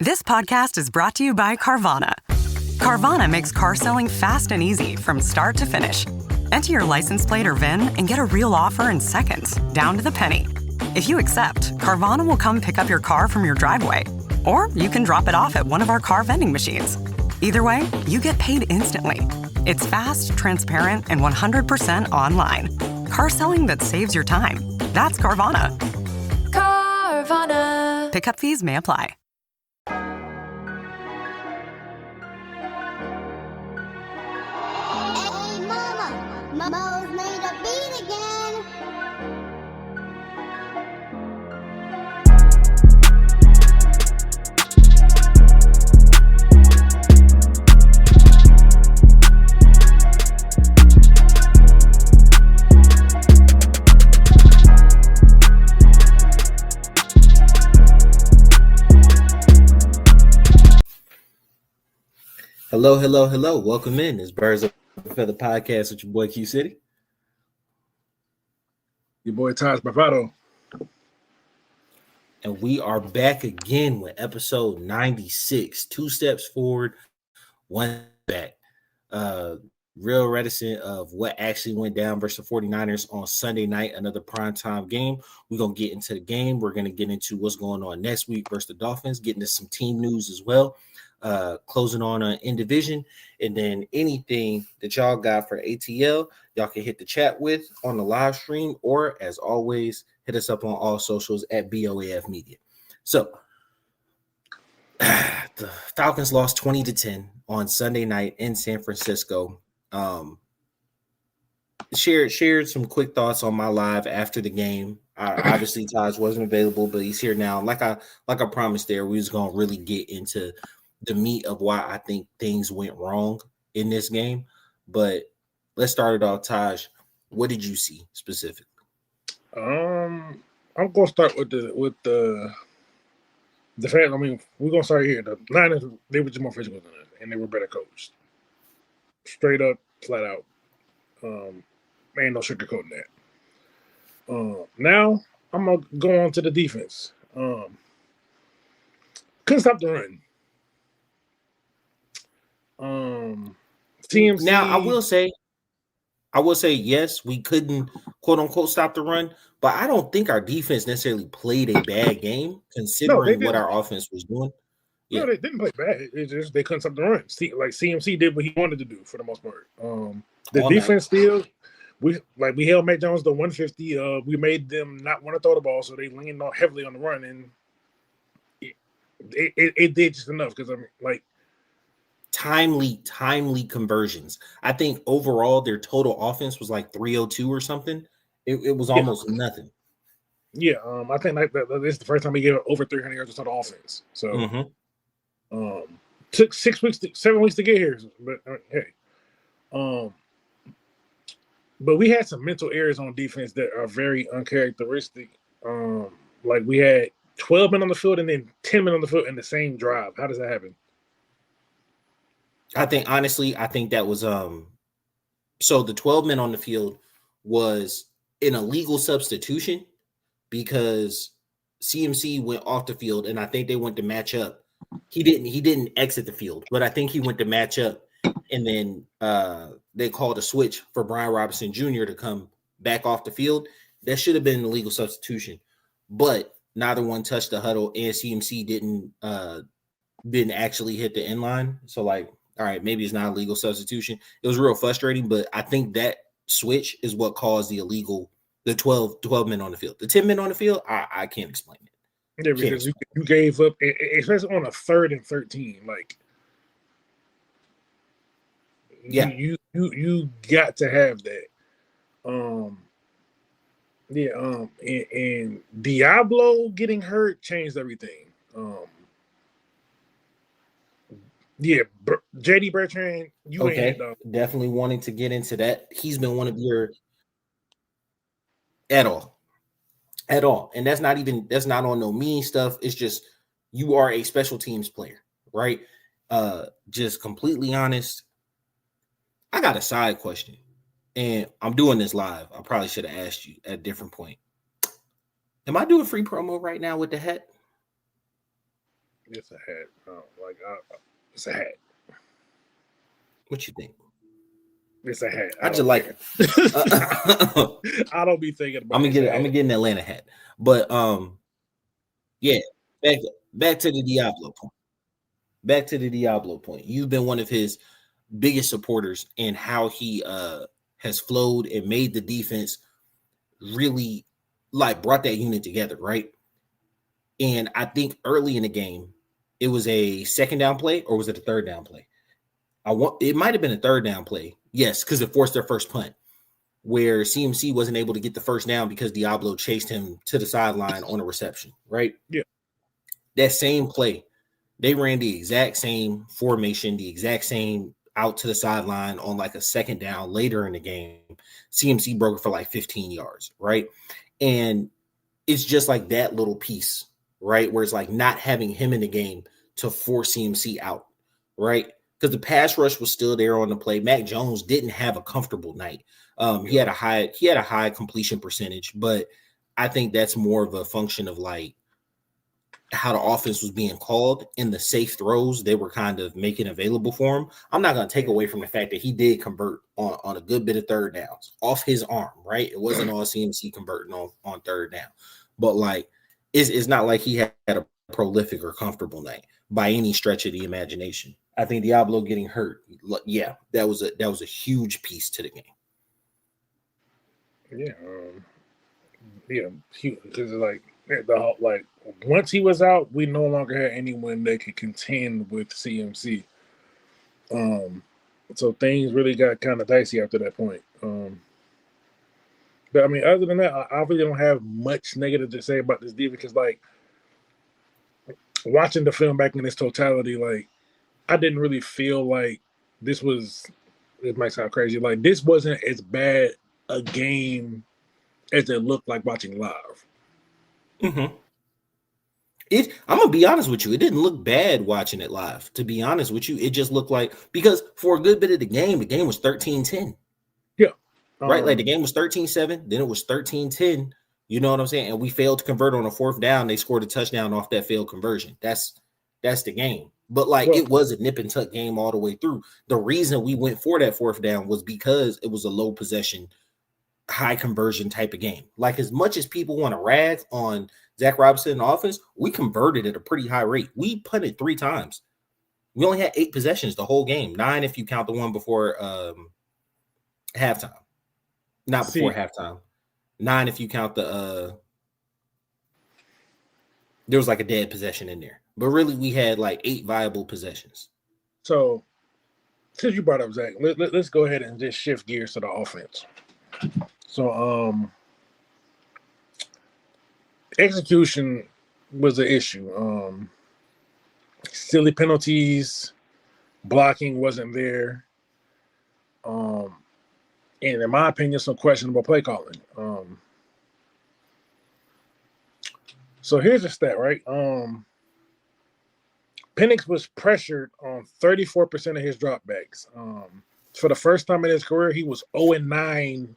This podcast is brought to you by Carvana. Carvana makes car selling fast and easy from start to finish. Enter your license plate or VIN and get a real offer in seconds, down to the penny. If you accept, Carvana will come pick up your car from your driveway. Or you can drop it off at one of our car vending machines. Either way, you get paid instantly. It's fast, transparent, and 100% online. Car selling that saves your time. That's Carvana. Carvana. Pickup fees may apply. Hey, mama, Mo's made a beat again. Hello. Welcome in. It's Birds of a Feather Podcast with your boy Q City. Your boy Taj Bravado. And we are back again with episode 96. 2 steps forward, 1 back. Real reticent of what actually went down versus the 49ers on Sunday night, another primetime game. We're going to get into the game. We're going to get into what's going on next week versus the Dolphins, get into some team news as well. Closing on in division, and then anything that y'all got for ATL, y'all can hit the chat with on the live stream, or as always, hit us up on all socials at BOAF Media. So the Falcons lost 20-10 on Sunday night in San Francisco. Shared some quick thoughts on my live after the game. Obviously Taj wasn't available, but he's here now. Like I promised there, we was gonna really get into the meat of why I think things went wrong in this game. But let's start it off, Taj. What did you see specifically? I'm gonna start with the fact. I mean, we're gonna start here. The Niners, they were just more physical than us, and they were better coached. Straight up, flat out. Ain't no sugarcoating that. Now I'm gonna go on to the defense. Couldn't stop the run. CMC. Now I will say yes, we couldn't quote unquote stop the run, but I don't think our defense necessarily played a bad game considering what our offense was doing. No, they didn't play bad. It's just they couldn't stop the run. Like CMC did what he wanted to do for the most part. The defense still, we held Matt Jones to 150. We made them not want to throw the ball, so they leaned on heavily on the run, and it did just enough because timely conversions. I think overall their total offense was like 302 or something. It was almost nothing. Yeah, I think this is the first time we gave over 300 yards of total offense. So, took 7 weeks to get here, but hey, but we had some mental errors on defense that are very uncharacteristic. Like we had 12 men on the field and then 10 men on the field in the same drive. How does that happen? I think that was so the 12 men on the field was an illegal substitution because CMC went off the field and I think they went to match up. He didn't exit the field, but I think he went to match up, and then they called a switch for Brian Robinson Jr. to come back off the field. That should have been an illegal substitution, but neither one touched the huddle, and CMC didn't actually hit the end line. So all right, maybe it's not a legal substitution. It was real frustrating, but I think that switch is what caused the 12 men on the field. The 10 men on the field, I can't explain it. Yeah, because you gave up, especially on a 3rd and 13. You got to have that. And Diablo getting hurt changed everything. JD Bertrand, you okay, definitely wanting to get into that. He's been one of your at all, and that's not on no mean stuff. It's just you are a special teams player, right? Just completely honest. I got a side question, and I'm doing this live. I probably should have asked you at a different point. Am I doing free promo right now with the hat? It's a hat. It's a hat. What you think? It's a hat. I just like it. I don't be thinking about. I'm gonna get an Atlanta hat, but yeah. Back to the Diablo point. Back to the Diablo point. You've been one of his biggest supporters in how he has flowed and made the defense really like brought that unit together, right? And I think early in the game, it was a second down play, or was it a third down play? It might have been a third down play. Yes, because it forced their first punt, where CMC wasn't able to get the first down because Diablo chased him to the sideline on a reception, right? Yeah. That same play, they ran the exact same formation, the exact same out to the sideline on like a second down later in the game. CMC broke it for like 15 yards, right? And it's just like that little piece, right? Where it's like not having him in the game to force CMC out, right? Because the pass rush was still there on the play. Mac Jones didn't have a comfortable night. He had a high completion percentage, but I think that's more of a function of like how the offense was being called and the safe throws they were kind of making available for him. I'm not going to take away from the fact that he did convert on a good bit of third downs off his arm, right? It wasn't all CMC converting on third down, but like it's not like he had a prolific or comfortable night by any stretch of the imagination. I think Diablo getting hurt, yeah, that was a huge piece to the game. Yeah, because like once he was out, we no longer had anyone that could contend with CMC. So things really got kind of dicey after that point. But I mean, other than that, I really don't have much negative to say about this deal because, like, watching the film back in its totality, like, I didn't really feel like this was. It might sound crazy, like this wasn't as bad a game as it looked like watching live. Mm-hmm. I'm gonna be honest with you, it didn't look bad watching it live. To be honest with you, it just looked like, because for a good bit of the game was 13-10. Yeah. Right? Like the game was 13-7, then it was 13-10. You know what I'm saying? And we failed to convert on a fourth down. They scored a touchdown off that failed conversion. That's the game. But like it was a nip and tuck game all the way through. The reason we went for that fourth down was because it was a low possession, high conversion type of game. Like as much as people want to rag on Zach Robinson in the offense, we converted at a pretty high rate. We punted 3 times. We only had 8 possessions the whole game. 9 if you count the one before halftime. Not before halftime. 9 if you count the there was like a dead possession in there. But really we had like 8 viable possessions. So since you brought up Zach, let's go ahead and just shift gears to the offense. So execution was an issue. Silly penalties, blocking wasn't there. And in my opinion, some questionable play calling. So here's the stat, right? Penix was pressured on 34% of his dropbacks. For the first time in his career, he was 0-9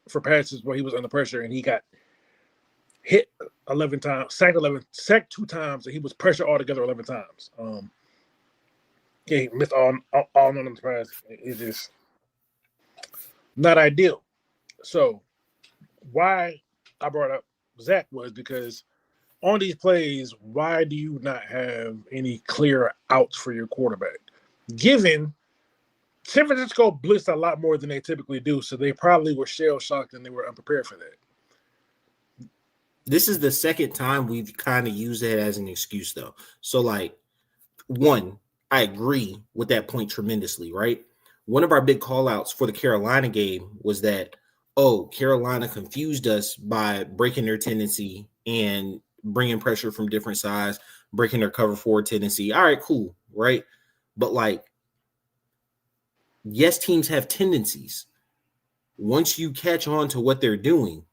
for passes where he was under pressure, and he got hit 11 times, sacked 2 times, and he was pressured altogether 11 times. Yeah, he missed all of them passes. It's just not ideal. So why I brought up Zach was because on these plays, why do you not have any clear outs for your quarterback? Given San Francisco blitzed a lot more than they typically do, so they probably were shell-shocked and they were unprepared for that. This is the second time we've kind of used that as an excuse, though. So, like, one, I agree with that point tremendously, right? One of our big call-outs for the Carolina game was that, Carolina confused us by breaking their tendency and bringing pressure from different sides, breaking their cover 4 tendency. All right, cool, right? But, like, yes, teams have tendencies. Once you catch on to what they're doing,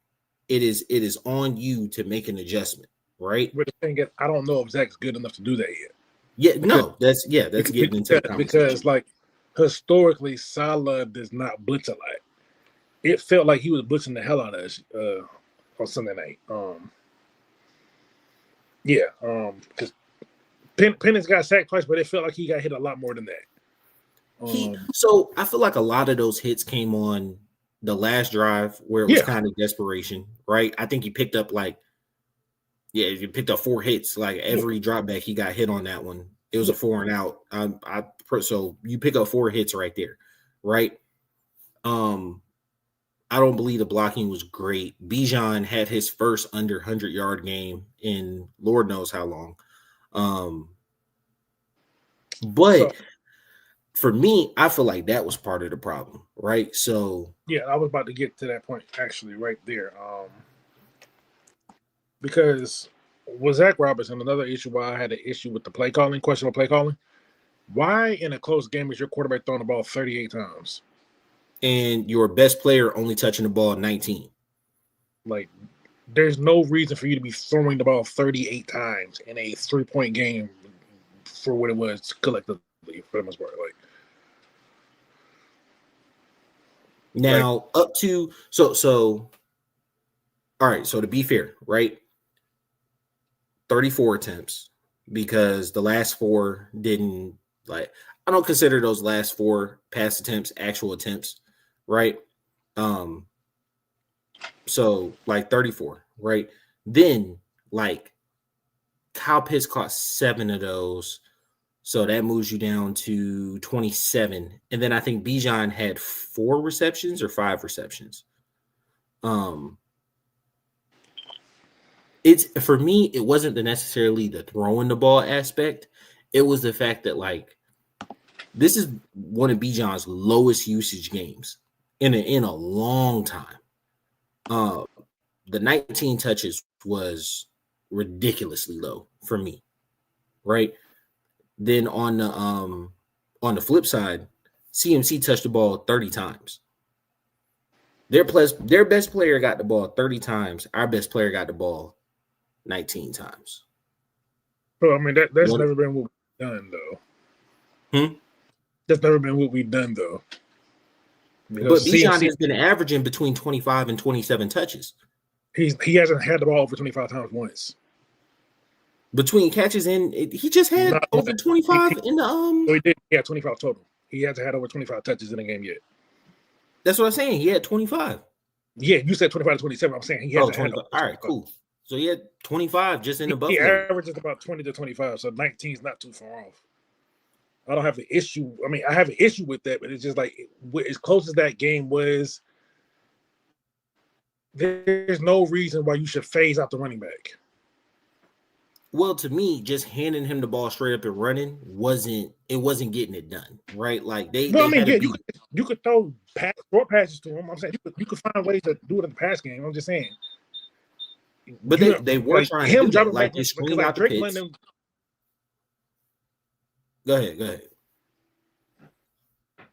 it is on you to make an adjustment, right? But the thing is, I don't know if Zach's good enough to do that yet. Yeah, no, that's getting into the conversation. Because, like, historically, Salah does not blitz a lot. It felt like he was blitzing the hell out of us on Sunday night. Because Penix got sacked twice, but it felt like he got hit a lot more than that. So I feel like a lot of those hits came on the last drive where it was kind of desperation, right? I think he picked up he picked up 4 hits. Like every drop back, he got hit on that one. It was a 4 and out. So you pick up 4 hits right there, right? I don't believe the blocking was great. Bijan had his first under 100-yard game in Lord knows how long. But for me, I feel like that was part of the problem, right? So yeah, I was about to get to that point actually right there. Because with Zach Robinson, another issue why I had an issue with the questionable play calling. Why in a close game is your quarterback throwing the ball 38 times? And your best player only touching the ball 19. Like, there's no reason for you to be throwing the ball 38 times in a 3-point game for what it was collectively for the most part. Up to so all right, so to be fair, right? 34 attempts because the last 4 didn't I don't consider those last 4 pass attempts actual attempts, right? So 34, right? Then Kyle Pitts caught 7 of those. So that moves you down to 27. And then I think Bijan had 4 receptions or 5 receptions. For me, it wasn't necessarily the throwing the ball aspect. It was the fact that this is one of Bijan's lowest usage games in a long time. The 19 touches was ridiculously low for me, right? Then on the flip side, CMC touched the ball 30 times. Their best player got the ball 30 times. Our best player got the ball 19 times. Well, I mean that's never been what we've done though. That's never been what we've done though. But Bijan has been averaging between 25 and 27 touches. He hasn't had the ball over 25 times once. Between catches and he just had over 25 in the So he did. He had 25 total. He hasn't had over 25 touches in a game yet. That's what I'm saying. He had 25. Yeah, you said 25 to 27. I'm saying he hasn't had. All right, cool. So he had 25 just in the Buffalo. He averages about 20 to 25, so 19 is not too far off. I don't have the issue. I mean, I have an issue with that, but it's just as close as that game was, there's no reason why you should phase out the running back. Well, to me, just handing him the ball straight up and running wasn't getting it done, right? You could throw short passes to him. I'm saying you could find ways to do it in the pass game. I'm just saying. But they were trying to do that, you're screening out the pitch. Go ahead.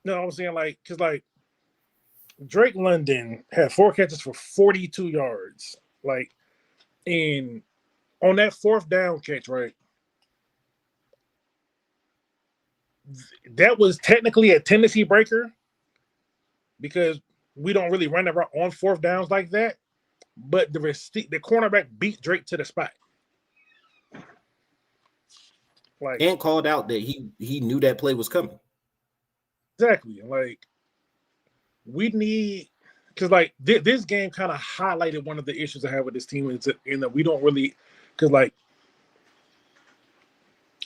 No, I was saying because Drake London had 4 catches for 42 yards. And on that 4th down catch, right? That was technically a tendency breaker because we don't really run around on 4th downs like that. But the cornerback beat Drake to the spot. And called out that he knew that play was coming. Exactly. We need because this game kind of highlighted one of the issues I have with this team in that we don't really because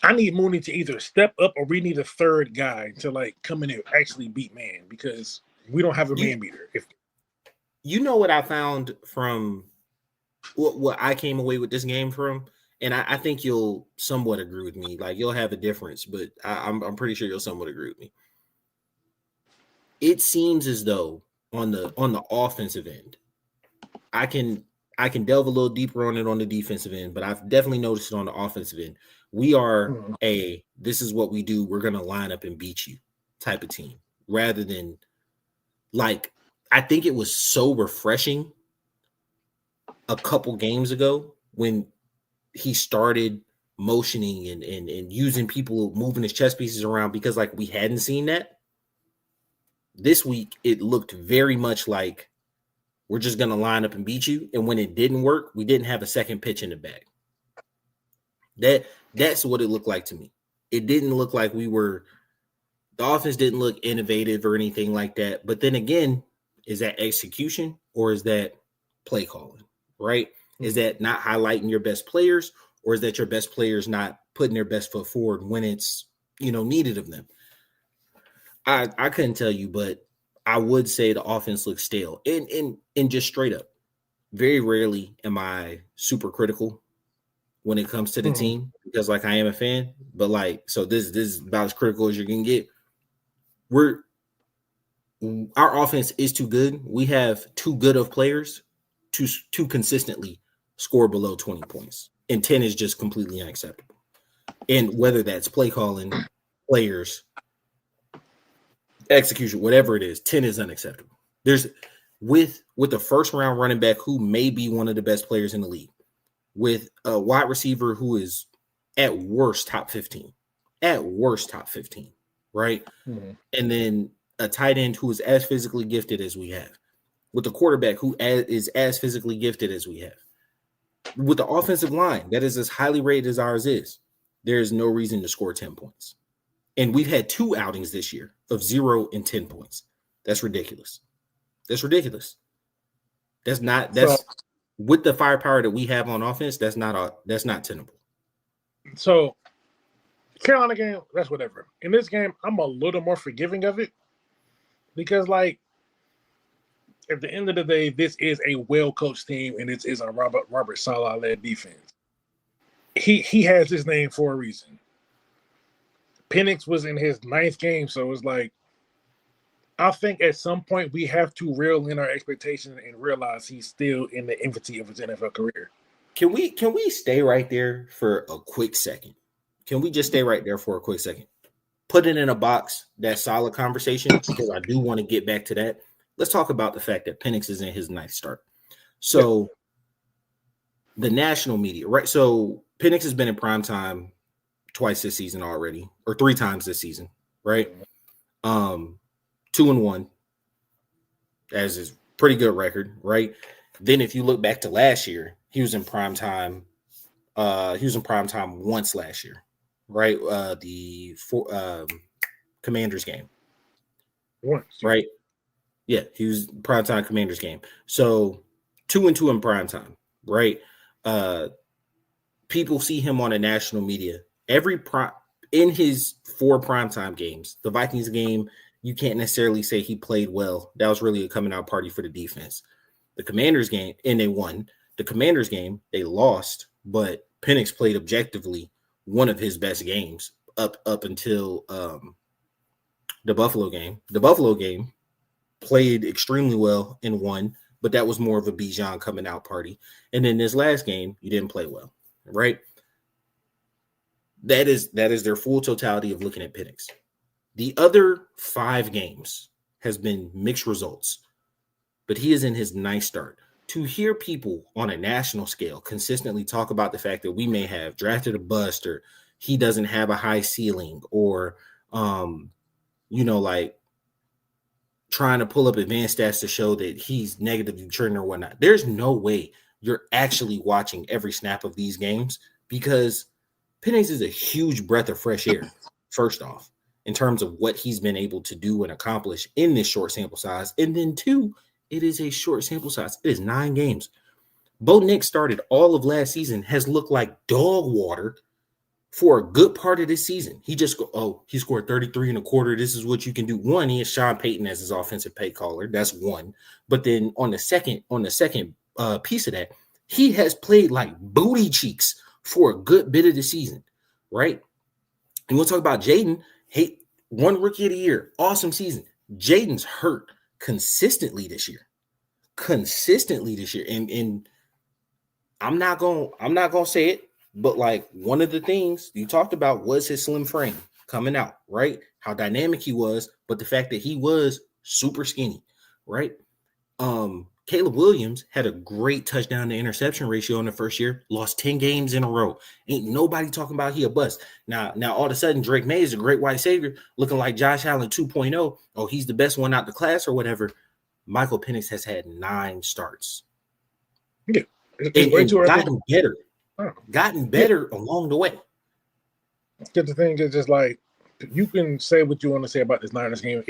I need Mooney to either step up or we need a third guy to come in and actually beat man because we don't have a man beater. You know what I found from what I came away with this game from, and I think you'll somewhat agree with me. You'll have a difference, but I'm pretty sure you'll somewhat agree with me. It seems as though on the offensive end, I can delve a little deeper on it on the defensive end, but I've definitely noticed it on the offensive end. We are this is what we do. We're going to line up and beat you type of team rather than I think it was so refreshing a couple games ago when he started motioning and using people moving his chess pieces around because we hadn't seen that. This week, it looked very much like we're just going to line up and beat you. And when it didn't work, we didn't have a second pitch in the bag. That's what it looked like to me. It didn't look like the offense didn't look innovative or anything like that. But then again, is that execution or is that play calling, right? Is that not highlighting your best players, or is that your best players not putting their best foot forward when it's, needed of them? I couldn't tell you, but I would say the offense looks stale. And just straight up, very rarely am I super critical when it comes to the team, because I am a fan, but so this is about as critical as you're gonna get. Our offense is too good. We have too good of players to consistently score below 20 points. And 10 is just completely unacceptable. And whether that's play calling, players, execution, whatever it is, 10 is unacceptable. There's with a first round running back who may be one of the best players in the league, with a wide receiver who is at worst top 15, right? And then a tight end who is as physically gifted as we have, with a quarterback who is as physically gifted as we have, with the offensive line that is as highly rated as ours is, there is no reason to score 10 points. And we've had 2 outings this year of 0 and 10 points. That's ridiculous. That's with the firepower that we have on offense, that's not tenable. So Carolina game, that's whatever. In this game, I'm a little more forgiving of it because, at the end of the day, this is a well-coached team, and it is a Robert Saleh-led defense. He has his name for a reason. Penix was in his 9th game, so it's I think at some point we have to reel in our expectations and realize he's still in the infancy of his NFL career. Can we stay right there for a quick second? Can we just stay right there for a quick second? Put it in a box, that solid conversation, because I do want to get back to that. Let's talk about the fact that Penix is in his 9th start. So the national media, right? So Penix has been in prime time twice this season already, or 3 times this season, right? 2-1, as is pretty good record, right? Then if you look back to last year, he was in prime time. He was in prime time once last year, right? The Commanders game, once, right? Yeah, he was primetime Commanders game. So 2-2 in primetime, right? People see him on a national media in his 4 primetime games. The Vikings game, you can't necessarily say he played well. That was really a coming out party for the defense. The Commanders game, and they won. The Commanders game, they lost, but Penix played objectively one of his best games up until the Buffalo game. The Buffalo game played extremely well and won, but that was more of a Bijan coming out party. And then this last game, you didn't play well, right? That is their full totality of looking at Penix. The other 5 games has been mixed results, but he is in his 9th start. To hear people on a national scale consistently talk about the fact that we may have drafted a bust, or he doesn't have a high ceiling, or trying to pull up advanced stats to show that he's negatively trending or whatnot. There's no way you're actually watching every snap of these games, because Penix is a huge breath of fresh air, first off, in terms of what he's been able to do and accomplish in this short sample size. And then 2, it is a short sample size. It is 9 games. Bo Nix started all of last season, has looked like dog water for a good part of this season. He scored 33 and a quarter. This is what you can do. 1, he has Sean Payton as his offensive play caller. That's 1. But then on the second piece of that, he has played like booty cheeks for a good bit of the season, right? And we'll talk about Jaden. Hey, 1 rookie of the year, awesome season. Jaden's hurt consistently this year. And I'm not gonna say it, but one of the things you talked about was his slim frame coming out, right? How dynamic he was, but the fact that he was super skinny, right? Caleb Williams had a great touchdown to interception ratio in the first year, lost 10 games in a row. Ain't nobody talking about he a bust. Now all of a sudden, Drake May is a great white savior, looking like Josh Allen 2.0. Oh, he's the best one out the class or whatever. Michael Penix has had 9 starts. Yeah. And gotten better. gotten better along the way. Because the thing is just like, you can say what you want to say about this Niners game.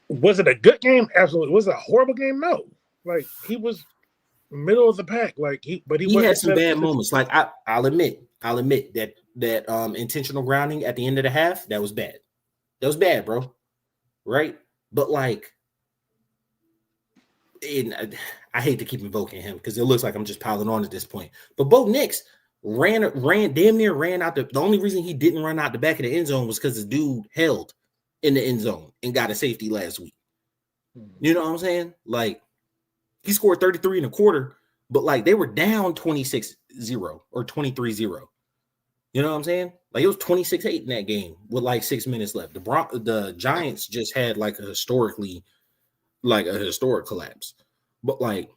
Was it a good game? Absolutely. Was it a horrible game? No. Like, he was middle of the pack. Like, he had some bad moments. Like, I'll admit that intentional grounding at the end of the half, that was bad. That was bad, bro. Right? But like, I hate to keep invoking him because it looks like I'm just piling on at this point. But Bo Nix ran damn near ran out. The only reason he didn't run out the back of the end zone was because the dude held in the end zone and got a safety last week. You know what I'm saying? Like, he scored 33 and a quarter, but like they were down 26-0 or 23-0. You know what I'm saying? Like, it was 26-8 in that game with like 6 minutes left. The Giants just had like a historic collapse. But like,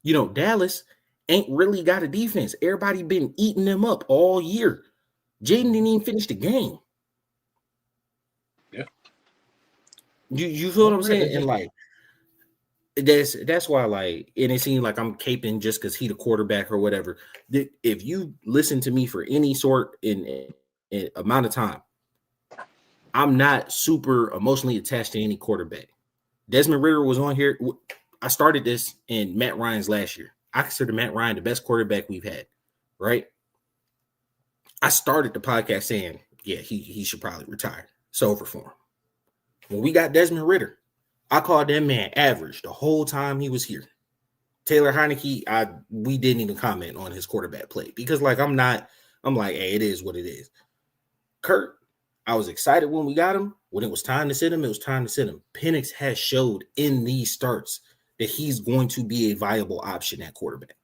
you know, Dallas ain't really got a defense. Everybody been eating them up all year. Jaden didn't even finish the game. Yeah. You feel what I'm saying? And like, that's why, like, and it seemed like I'm caping just because he the quarterback or whatever. If you listen to me for any sort in amount of time, I'm not super emotionally attached to any quarterback. Desmond Ridder was on here. I started this in Matt Ryan's last year. I consider Matt Ryan the best quarterback we've had, right? I started the podcast saying, yeah, he should probably retire. It's over for him. When we got Desmond Ridder, I called that man average the whole time he was here. Taylor Heineke, we didn't even comment on his quarterback play because, like, I'm like, hey, it is what it is. Kurt, I was excited when we got him. When it was time to sit him, it was time to sit him. Penix has showed in these starts that he's going to be a viable option at quarterback.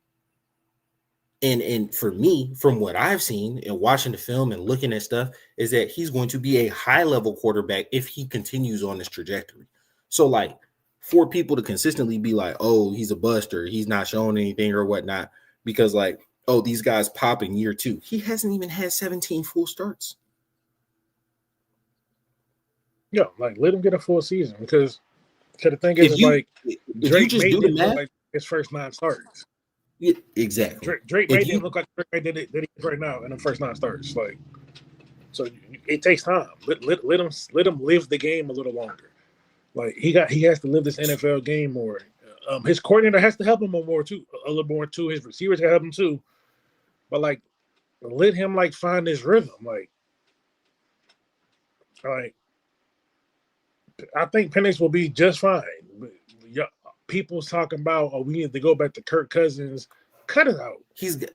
And for me, from what I've seen and watching the film and looking at stuff, is that he's going to be a high-level quarterback if he continues on this trajectory. So, like, for people to consistently be like, oh, he's a bust or he's not showing anything or whatnot, because, like, oh, these guys pop in year 2. He hasn't even had 17 full starts. Yeah, like, let him get a full season because the thing is, like, Drake just made do the it math, look like his first 9 starts. Yeah, exactly. Drake made it look like Drake did it right now in the first 9 starts. Like, so it takes time. Let him live the game a little longer. Like, he has to live this NFL game more. His coordinator has to help him more too, a little more too. His receivers can help him too. But like, let him like find his rhythm. Like I think Penix will be just fine. But people's talking about, oh, we need to go back to Kirk Cousins. Cut it out. He's good.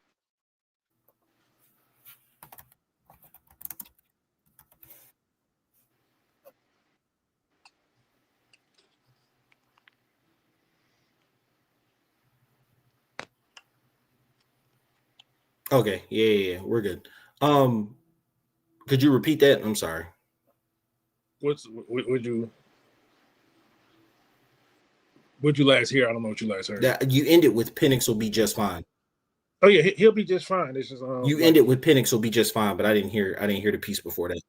Okay, yeah, we're good. Could you repeat that? I'm sorry. Would you last hear? I don't know what you last heard. That you ended with Penix will be just fine. Oh yeah, he'll be just fine. This is you ended with Penix will be just fine, but I didn't hear the piece before that.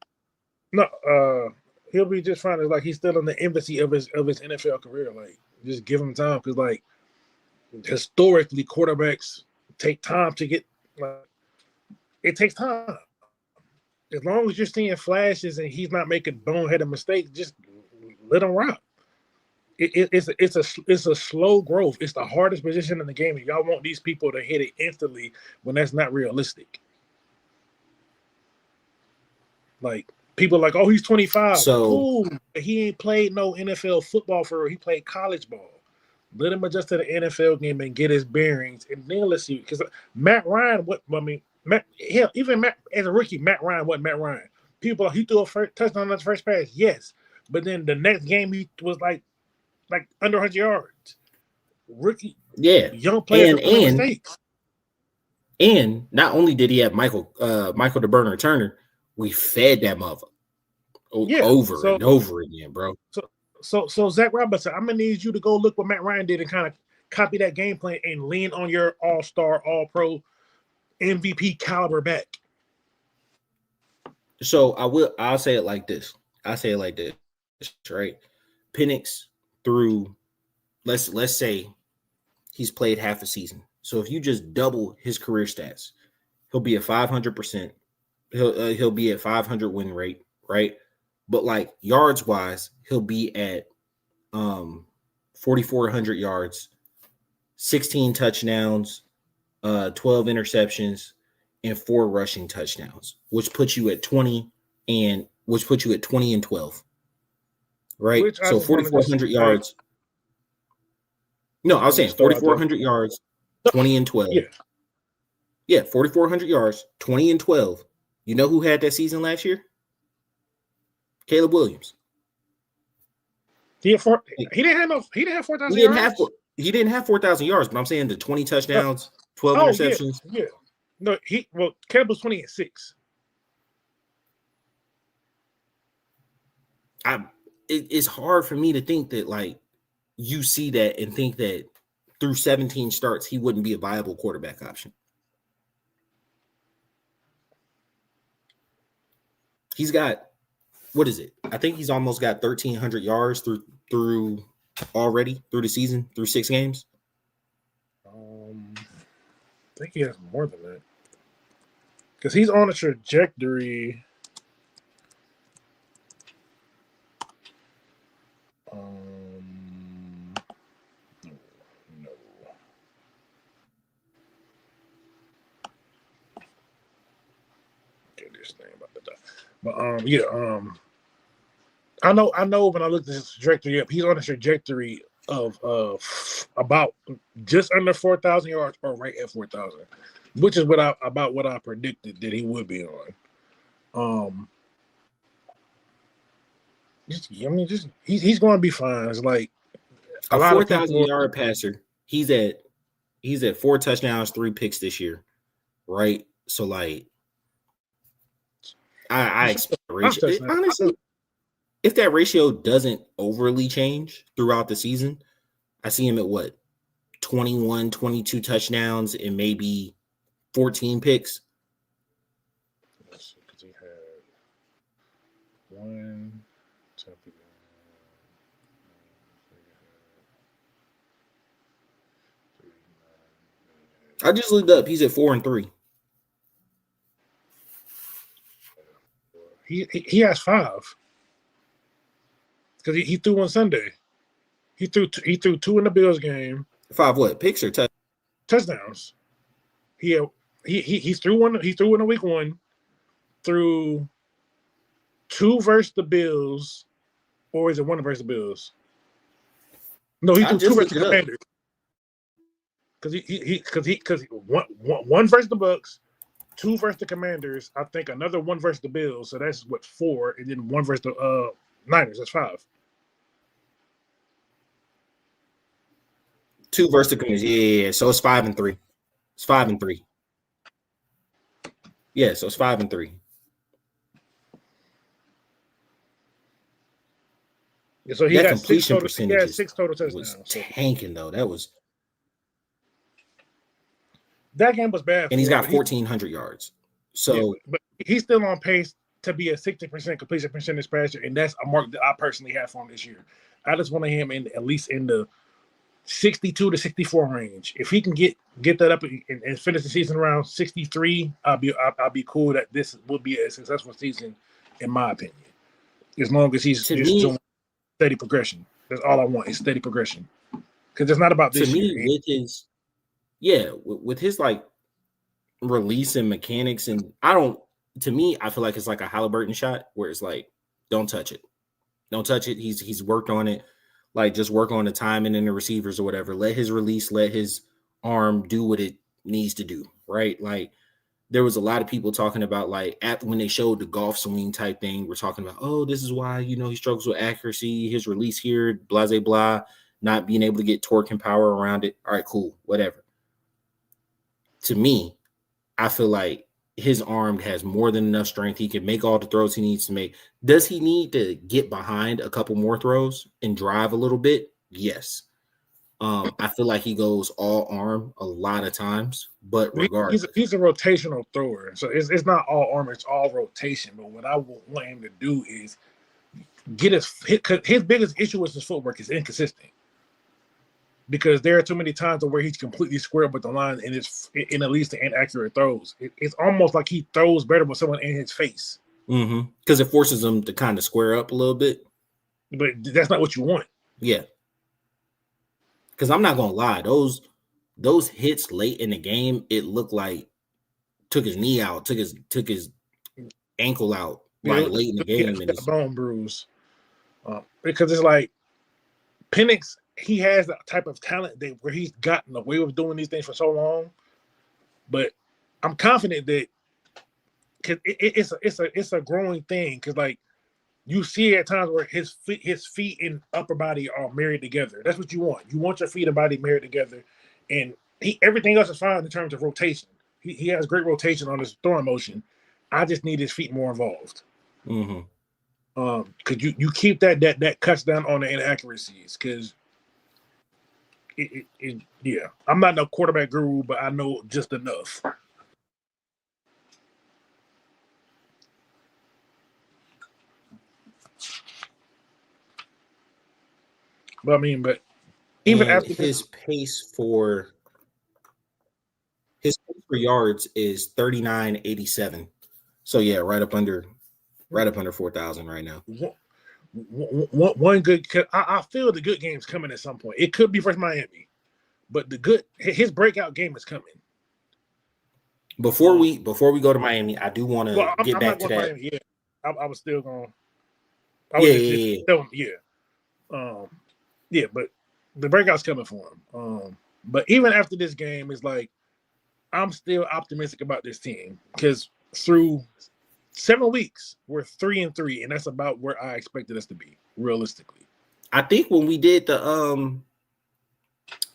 No, he'll be just fine. It's like he's still in the infancy of his NFL career. Like, just give him time because, like, historically, quarterbacks take time to get. Like, it takes time. As long as you're seeing flashes and he's not making boneheaded mistakes, just let him rock. It's a slow growth. It's the hardest position in the game, and y'all want these people to hit it instantly when that's not realistic. Like, people are like, oh, he's 25. So cool. He ain't played no NFL football for real. He played college ball. Let him adjust to the NFL game and get his bearings, and then let's see. Because Matt Ryan, even Matt as a rookie, Matt Ryan wasn't Matt Ryan. People, he threw a touchdown on his first pass, yes, but then the next game he was like under 100 yards. Rookie, yeah, young player and mistakes. And not only did he have Michael the Burner Turner, we fed that mother over and over again, bro. So Zach Robinson, I'm gonna need you to go look what Matt Ryan did and kind of copy that game plan and lean on your all-star, all-pro, MVP caliber back. So I'll say it like this. Right? Penix through, let's say he's played half a season. So if you just double his career stats, he'll be at 500%. He'll be at 500 win rate, right? But like yards wise, he'll be at 4,400 yards, 16 touchdowns, 12 interceptions, and 4 rushing touchdowns, which puts you at 20 and 12. Right? Which So 4,400 yards. No, I was saying 4,400 yards, 20 and 12. Yeah, 4,400 yards, 20 and 12. You know who had that season last year? Caleb Williams. He didn't have 4,000 yards. He didn't have 4,000 yards, but I'm saying the 20 touchdowns, 12 interceptions. Yeah. No, Caleb was 20 and 6. It's hard for me to think that like you see that and think that through 17 starts he wouldn't be a viable quarterback option. He's got, what is it? I think he's almost got 1,300 yards through the season, through 6 games. I think he has more than that because he's on a trajectory. No. Get this thing about that. But I know when I looked at his trajectory up, he's on a trajectory of about just under 4,000 yards or right at 4,000, which is what I predicted that he would be on. He's going to be fine. It's like a 4,000 yard passer. He's at 4 touchdowns, 3 picks this year, right? So like, I expect the ratio. Honestly, if that ratio doesn't overly change throughout the season, I see him at 21, 22 touchdowns and maybe 14 picks. Because he had 1. I just looked up. He's at 4 and 3. He has 5 because he threw one Sunday. He threw 2 in the Bills game. 5 what? Picks or touchdowns? He threw one. He threw in week 1. Threw 2 versus the Bills, or is it 1 versus the Bills? No, he threw 2 versus the Commanders. Because one versus the Bucks, 2 versus the Commanders. I think another 1 versus the Bills. So that's 4, and then 1 versus the Niners. That's 5. 2 versus the Commanders. Yeah. So it's 5 and 3. It's 5 and 3. Yeah. So it's 5 and 3. Yeah, so he that got completion percentage 6 total touchdowns. Was tanking though. That game was bad. And he's got 1,400 yards. So, yeah, but he's still on pace to be a 60% completion percentage passer, and that's a mark that I personally have for him this year. I just want him at least in the 62 to 64 range. If he can get that up and finish the season around 63, I'll be cool. That this would be a successful season, in my opinion. As long as he's doing steady progression. That's all I want is steady progression. Because it's not about this year. With his like release and mechanics, and I feel like it's like a Halliburton shot where it's like, don't touch it. Don't touch it. He's worked on it. Like, just work on the timing and the receivers or whatever. Let his release, let his arm do what it needs to do, right? Like, there was a lot of people talking about, like, when they showed the golf swing type thing, we're talking about, oh, this is why, he struggles with accuracy, his release here, blah, blah, blah, not being able to get torque and power around it. All right, cool, whatever. To me, I feel like his arm has more than enough strength. He can make all the throws he needs to make. Does he need to get behind a couple more throws and drive a little bit? Yes. I feel like he goes all arm a lot of times, but regardless. He's a rotational thrower. So it's not all arm, it's all rotation. But what I want him to do is get his biggest issue with his footwork is inconsistent. because there are too many times where he's completely square up with the line and it's in at least the inaccurate throws. It's almost like he throws better with someone in his face. Because it forces him to kind of square up a little bit. But that's not what you want. Yeah. Because I'm not gonna lie, those hits late in the game, it looked like took his knee out, took his ankle out, like late in the game. And it's bone bruise. Because it's like Penix, he has that type of talent where he's gotten away with doing these things for so long. But I'm confident that because it's a growing thing. Because like you see at times where his feet and upper body are married together. That's what you want. You want your feet and body married together, and everything else is fine in terms of rotation. He has great rotation on his throwing motion. I just need his feet more involved. Because you keep that cuts down on the inaccuracies. Because yeah, I'm not no quarterback guru, but I know just enough. But I mean, but even after his pace for yards is 39.87. So yeah, right up under 4,000 right now. One good. I feel the good game's coming at some point. It could be versus Miami, but his breakout game is coming. Before we go to Miami, I do want to get back to that. Miami, yeah, I was still going. Yeah, but the breakout's coming for him. But even after this game, it's like I'm still optimistic about this team because through 7 weeks, we're 3-3, and that's about where I expected us to be, realistically. I think when we did the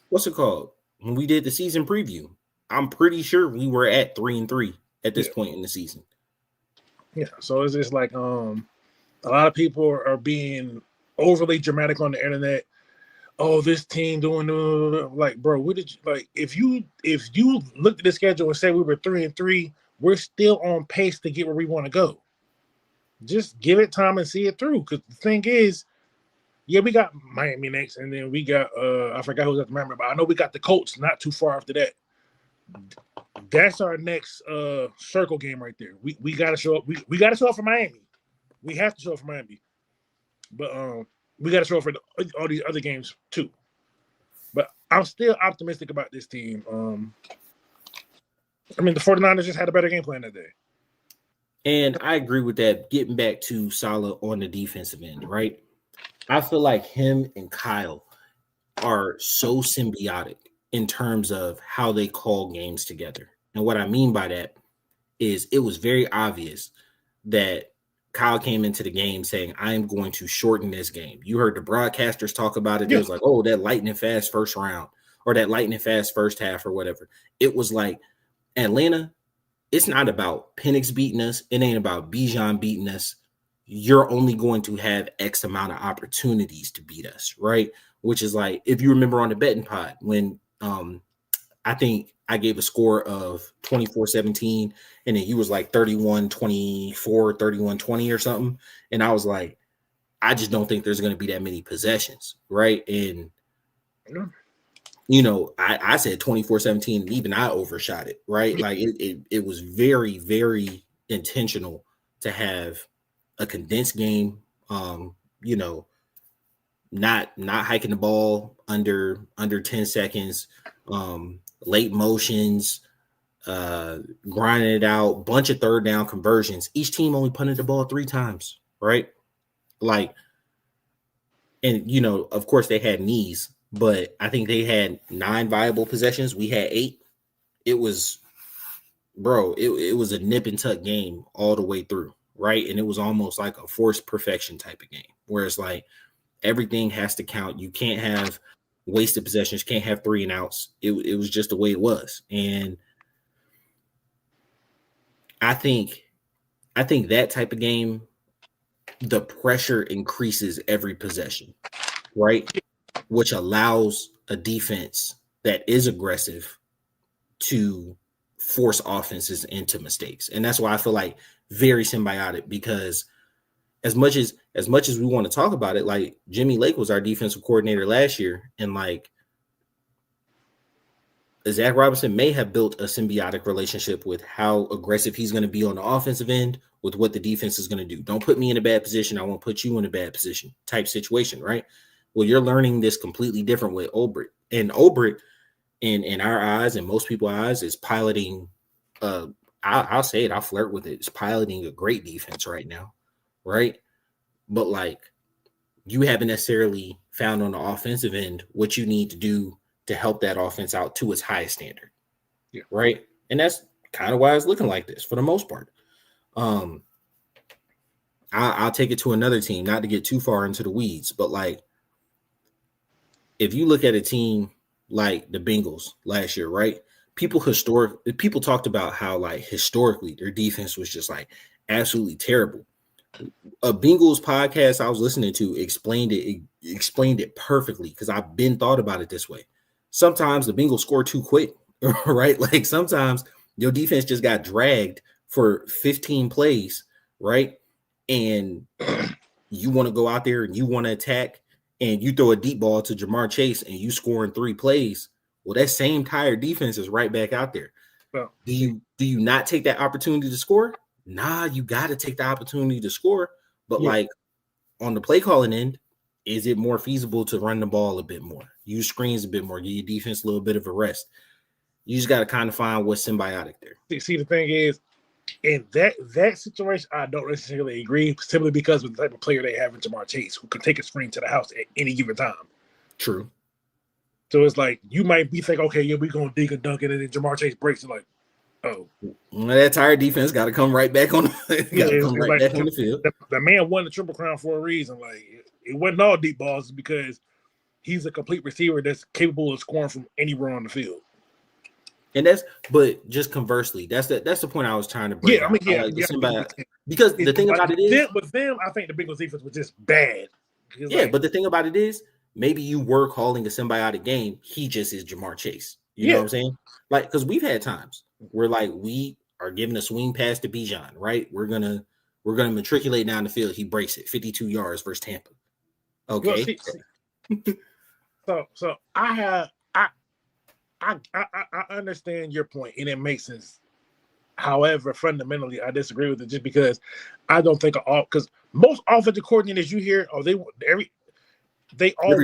what's it called? When we did the season preview, I'm pretty sure we were at 3-3 at this point in the season. Yeah, so it's just like a lot of people are being overly dramatic on the internet. Oh, this team doing like, bro, what did you like? If you looked at the schedule and said we were 3-3, we're still on pace to get where we want to go. Just give it time and see it through. Because the thing is, yeah, we got Miami next, and then we got I forgot who's at the Miami, but I know we got the Colts not too far after that. That's our next circle game right there. We gotta show up. We gotta show up for Miami. We have to show up for Miami. But we got to show up for all these other games too. But I'm still optimistic about this team. I mean, the 49ers just had a better game plan that day. And I agree with that. Getting back to Saleh on the defensive end, right? I feel like him and Kyle are so symbiotic in terms of how they call games together. And what I mean by that is it was very obvious that Kyle came into the game saying, I am going to shorten this game. You heard the broadcasters talk about it. It was like, oh, that lightning fast first round or that lightning fast first half or whatever. It was like Atlanta, it's not about Penix beating us. It ain't about Bijan beating us. You're only going to have X amount of opportunities to beat us, right? Which is like, if you remember on the betting pod, when I think I gave a score of 24-17, and then you was like 31-24, 31-20 or something. And I was like, I just don't think there's going to be that many possessions, right? And, you know, I said 24-17, and even I overshot it, right? Like it was very, very intentional to have a condensed game, you know, not hiking the ball under 10 seconds, late motions, grinding it out, bunch of third down conversions. Each team only punted the ball 3 times, right? Like, and, you know, of course they had knees, but I think they had 9 viable possessions. We had 8. It was, bro, it was a nip and tuck game all the way through, right? And it was almost like a forced perfection type of game where it's like everything has to count. You can't have wasted possessions, can't have 3 and outs. It was just the way it was. And I think that type of game, the pressure increases every possession, right? Which allows a defense that is aggressive to force offenses into mistakes. And that's why I feel like very symbiotic, because as much as we want to talk about it, like Jimmy Lake was our defensive coordinator last year, and like Zach Robinson may have built a symbiotic relationship with how aggressive he's going to be on the offensive end with what the defense is going to do. Don't put me in a bad position. I won't put you in a bad position type situation, right? Well, you're learning this completely different with Ulbrich. And Ulbrich, in our eyes and most people's eyes, is piloting, I'll say it, I'll flirt with it. It's piloting a great defense right now, right? But like, you haven't necessarily found on the offensive end what you need to do to help that offense out to its highest standard. Yeah. Right. And that's kind of why it's looking like this for the most part. I'll take it to another team, not to get too far into the weeds, but like, if you look at a team like the Bengals last year, right? People talked about how like historically their defense was just like absolutely terrible. A Bengals podcast I was listening to explained it perfectly, because I've been thought about it this way. Sometimes the Bengals score too quick, right? Like sometimes your defense just got dragged for 15 plays, right? And you want to go out there and you want to attack, and you throw a deep ball to Jamar Chase and you score in 3 plays. Well, that same tired defense is right back out there. Well, do you not take that opportunity to score? Nah, you got to take the opportunity to score. But like on the play calling end, is it more feasible to run the ball a bit more, use screens a bit more, give your defense a little bit of a rest? You just got to kind of find what's symbiotic there. See, the thing is, in that situation, I don't necessarily agree, simply because of the type of player they have in Jamar Chase, who can take a screen to the house at any given time. True. So it's like you might be thinking, okay, yeah, we're gonna dig and dunk it, and then Jamar Chase breaks it. Like, oh, well, that tired defense got to come right back on. Back on the field. The man won the Triple Crown for a reason. Like, it wasn't all deep balls, because he's a complete receiver that's capable of scoring from anywhere on the field. And but just conversely, that's the point I was trying to bring. Yeah, I mean, because the thing about it is, with them, I think the Bengals defense was just bad. Yeah, but the thing about it is, maybe you were calling a symbiotic game. He just is Jamar Chase. You know what I'm saying? Like, because we've had times where like we are giving a swing pass to Bijan, right? We're gonna matriculate down the field. He breaks it, 52 yards versus Tampa. Okay. Well, so I understand your point, and it makes sense. However, fundamentally, I disagree with it, just because I don't think because most offensive coordinators you hear, every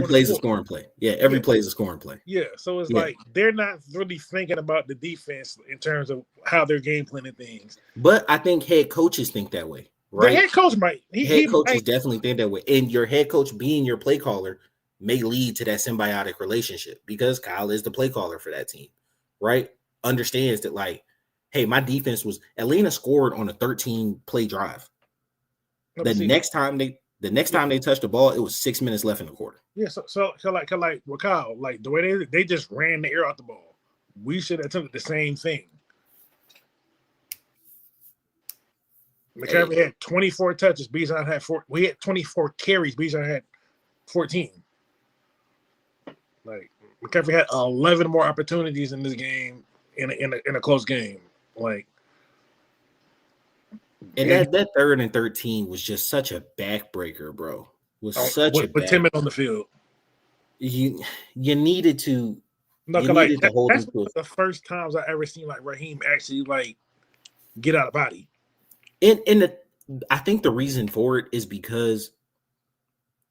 play is a scoring play. Yeah, every play is a scoring play. Yeah, so it's like they're not really thinking about the defense in terms of how they're game planning things. But I think head coaches think that way, right? The head coach might. Head coaches definitely think that way, and your head coach being your play caller may lead to that symbiotic relationship, because Kyle is the play caller for that team, right? Understands that, like, hey, my defense Atlanta scored on a 13-play drive. The next time they touched the ball, it was 6 minutes left in the quarter. Yeah, so like with Kyle, like the way they just ran the air out the ball, we should have attempted the same thing. McCaffrey had 24 touches. Bijan had 4. We had 24 carries. Bijan had 14. Like, McCaffrey had 11 more opportunities in this game, in a close game. Like, and that 3rd and 13 was just such a backbreaker, bro. With 10 men on the field. You needed to. No, like that's one of the first times I ever seen like Raheem actually like get out of body. And I think the reason for it is because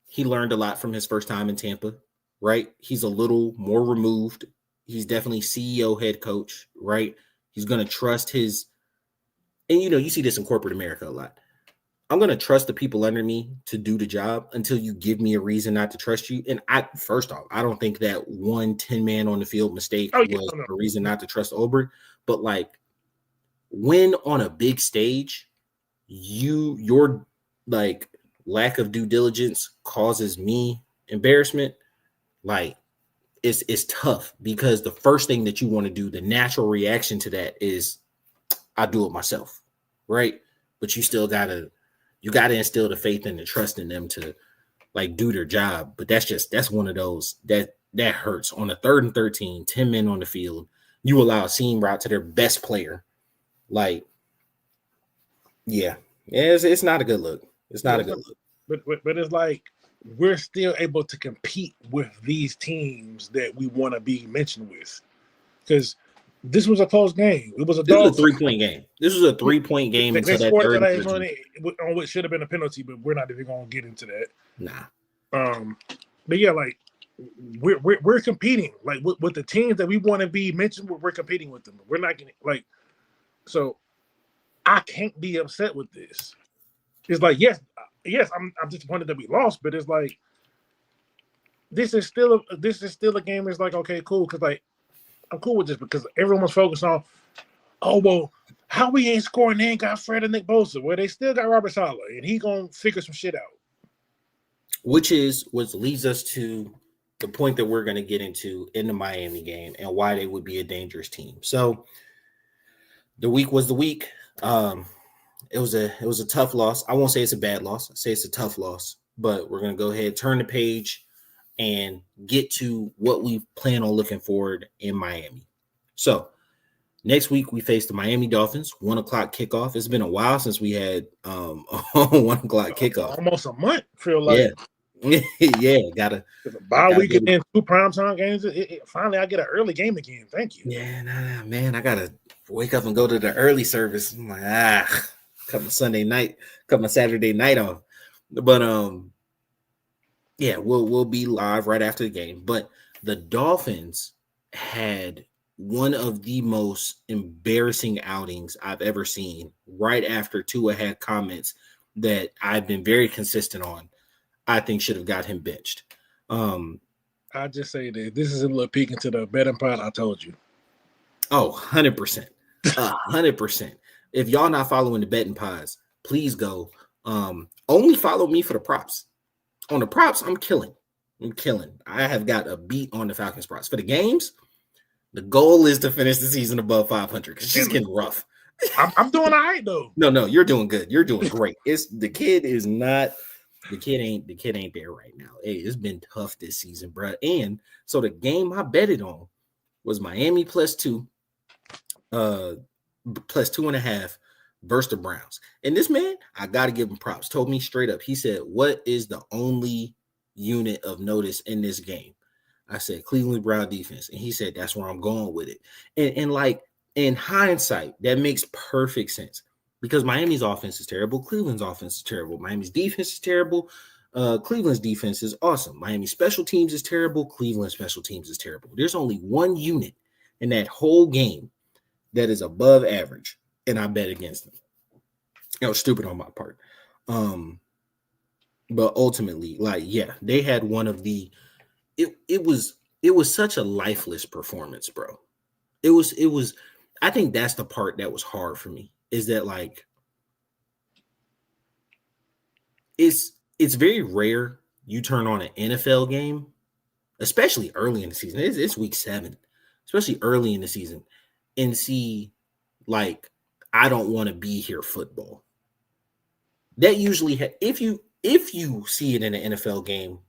he learned a lot from his first time in Tampa, right? He's a little more removed. He's definitely CEO, head coach, right? He's going to trust his, and you see this in corporate America a lot. I'm going to trust the people under me to do the job until you give me a reason not to trust you. And first off, I don't think that 10-man on the field mistake was a reason not to trust Ulbrich. But like, when on a big stage, your like lack of due diligence causes me embarrassment, like it's tough, because the first thing that you want to do, the natural reaction to that is I do it myself, right? But you still gotta instill the faith and the trust in them to like do their job. But that's one of those that hurts. On a 3rd and 13, 10 men on the field, you allow a seam route to their best player. Like, it's not a good look. It's not a good look. But it's like we're still able to compete with these teams that we want to be mentioned with. because this was a close game. It was a This dog. was a 3-point game. This was a 3-point game They until that scored third. that money on what should have been a penalty, but we're not even going to get into that. Nah. But yeah, like we're competing like with the teams that we want to be mentioned. We're competing with them. We're not getting like so. I can't be upset with this. It's like yes, I'm disappointed that we lost, but it's like this is still a game. It's like okay, cool, because like I'm cool with this because everyone's focused on oh well, how we ain't scoring? They ain't got Fred and Nick Bosa. Well, they still got Robert Saleh, and he gonna figure some shit out. Which leads us to the point that we're going to get into in the Miami game and why they would be a dangerous team. So the week was the week. It was a tough loss. I won't say it's a bad loss. I say it's a tough loss, but we're going to go ahead, turn the page, and get to what we plan on looking forward in Miami. So next week we face the Miami Dolphins, 1:00 kickoff. It's been a while since we had a 1:00 kickoff. Almost a month, feel like. Yeah, gotta bye week and then 2 primetime games. Finally, I get an early game again. Thank you. Yeah, man, I gotta wake up and go to the early service. I'm like, come Saturday night off. But yeah, we'll be live right after the game. But the Dolphins had one of the most embarrassing outings I've ever seen. Right after Tua had comments that I've been very consistent on, I think should have got him benched. I just say that this is a little peek into the betting pot. I told you. Oh, 100%. 100%. If y'all not following the betting pods, please go. Only follow me for the props. On the props, I'm killing. I have got a beat on the Falcons props. For the games, the goal is to finish the season above 500 because she's getting rough. I'm doing all right though. No, you're doing good. You're doing great. The kid ain't there right now. Hey, it's been tough this season, bro. And so the game I betted on was Miami +2, +2.5 versus the Browns. And this man, I gotta give him props. Told me straight up. He said, "What is the only unit of notice in this game?" I said, "Cleveland Brown defense." And he said, "That's where I'm going with it." And like in hindsight, that makes perfect sense. Because Miami's offense is terrible. Cleveland's offense is terrible. Miami's defense is terrible. Cleveland's defense is awesome. Miami's special teams is terrible. Cleveland's special teams is terrible. There's only one unit in that whole game that is above average, and I bet against them. It was stupid on my part. But ultimately, like, yeah, they had one of the – it was such a lifeless performance, bro. It was – I think that's the part that was hard for me. Is that like it's very rare you turn on an NFL game, especially early in the season. It's week 7, especially early in the season, and see like I don't want to be here football. That usually if you see it in an NFL game,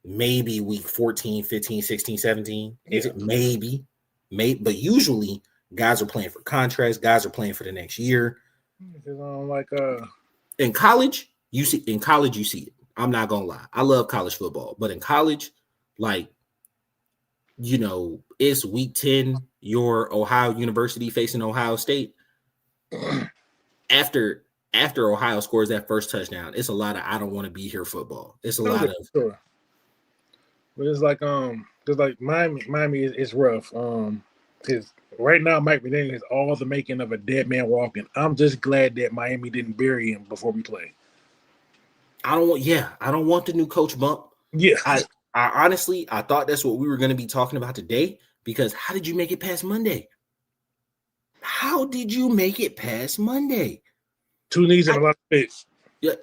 maybe week 14, 15, 16, 17, is it maybe, but usually guys are playing for contracts. Guys are playing for the next year. In college, you see it. I'm not gonna lie. I love college football, but in college, like, you know, it's week 10. Your Ohio University facing Ohio State. After Ohio scores that first touchdown, it's a lot of I don't want to be here football. It's a lot of. Sure. But it's like because like Miami is rough. Because right now, Mike McDaniel is all the making of a dead man walking. I'm just glad that Miami didn't bury him before we play. I don't want the new coach bump. Yeah. I honestly, I thought that's what we were going to be talking about today, because how did you make it past Monday? How did you make it past Monday? 2 knees and a lot of spits. Yeah,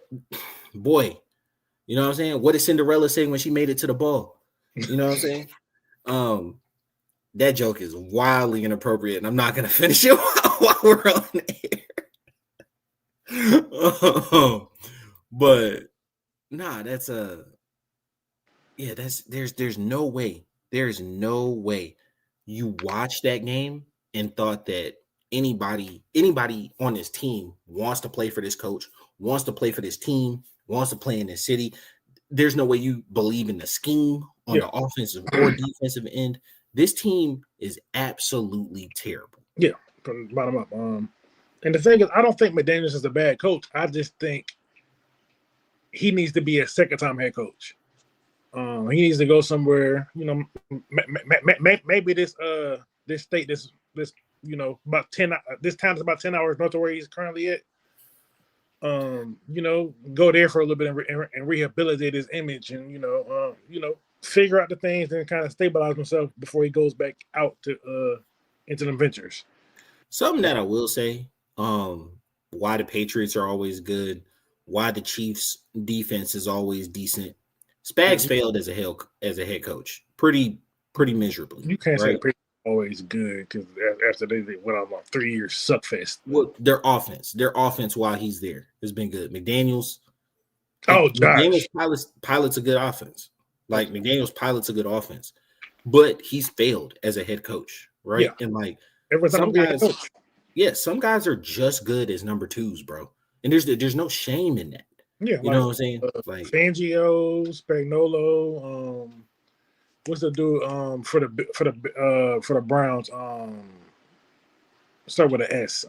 boy. You know what I'm saying? What did Cinderella say when she made it to the ball? You know what I'm saying? That joke is wildly inappropriate, and I'm not going to finish it while we're on air. But nah, there's no way. There's no way you watched that game and thought that anybody on this team wants to play for this coach, wants to play for this team, wants to play in this city. There's no way you believe in the scheme on the offensive or defensive end. This team is absolutely terrible. Yeah, from the bottom up. And the thing is, I don't think McDaniels is a bad coach. I just think he needs to be a second-time head coach. He needs to go somewhere. Maybe this state, this about 10. This town is about 10 hours north of where he's currently at. Go there for a little bit and rehabilitate his image, and figure out the things and kind of stabilize himself before he goes back out to into the ventures. Something that I will say, why the Patriots are always good, why the Chiefs defense is always decent. Spags failed as a head coach, pretty miserably. You can't say right? the Patriots are always good because after they went on a 3 year suck fest. Well, their offense while he's there has been good. McDaniels pilots a good offense. Like McDaniels pilots a good offense, but he's failed as a head coach, right? Yeah. And like some guys are just good as number twos, bro. And there's no shame in that. Yeah, you know what I'm saying? Like Fangio, Spagnuolo, what's the dude for the Browns? Start with an S.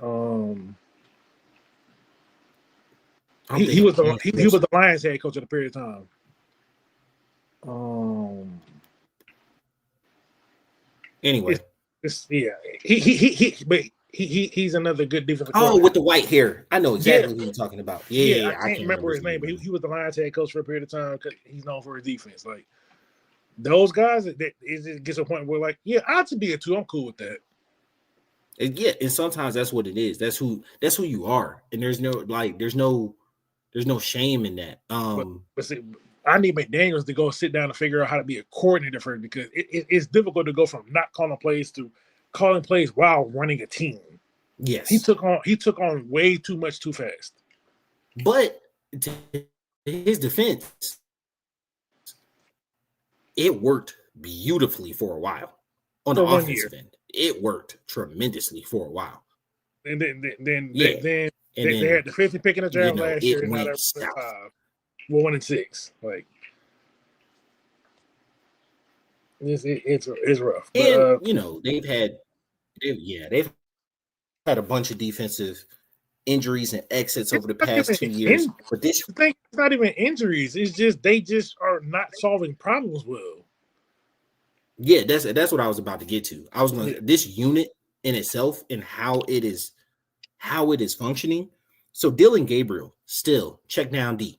He was the Lions head coach at a period of time. Anyway, he's another good defensive. Oh, with the white hair, I know exactly who you're talking about. Yeah, I can't remember his name, but he was the Lions head coach for a period of time because he's known for his defense. Like those guys, it gets to a point where like, I should be a 2. I'm cool with that. And sometimes that's what it is. That's who you are, and there's no shame in that. But see, I need McDaniels to go sit down and figure out how to be a coordinator for it because it's difficult to go from not calling plays to calling plays while running a team. Yes, he took on way too much too fast. But to his defense, it worked beautifully for a while on the offensive end. It worked tremendously for a while, and then they had the 50th pick in the draft last year. And now they're 1-6. Like it's rough. And they've had a bunch of defensive injuries and exits over the past 2 years. But this thing, it's not even injuries. It's just they just are not solving problems well. Yeah, that's what I was about to get to. I was going to this unit in itself and how it is functioning. So Dylan Gabriel still check down D.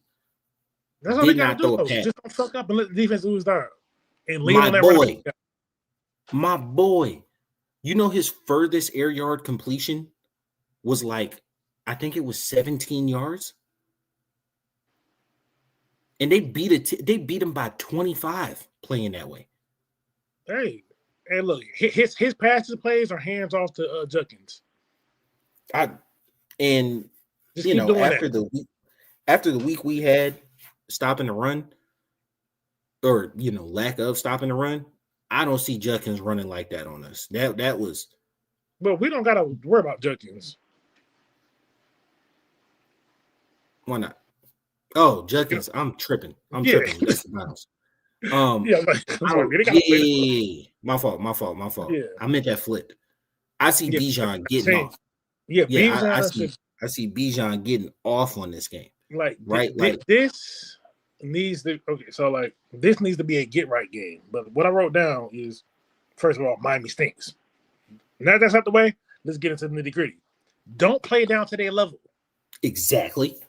That's all they got to do. Just don't fuck up and let the defense lose down. And leave on that my boy. You know his furthest air yard completion was like, I think it was 17 yards. And they beat him by 25 playing that way. Hey, look, his passes plays are hands off to Judkins. After the week we had stopping the run, or lack of stopping the run, I don't see Judkins running like that on us. That was. But we don't gotta worry about Judkins. Why not? Oh, Judkins, I'm tripping. Tripping. That's the Browns. My fault. Yeah. I meant that flip. I see Bijan getting off. I see Bijan getting off on this game. This needs to this needs to be a get right game. But what I wrote down is, first of all, Miami stinks. Now that's out the way. Let's get into the nitty gritty. Don't play down to their level. Exactly.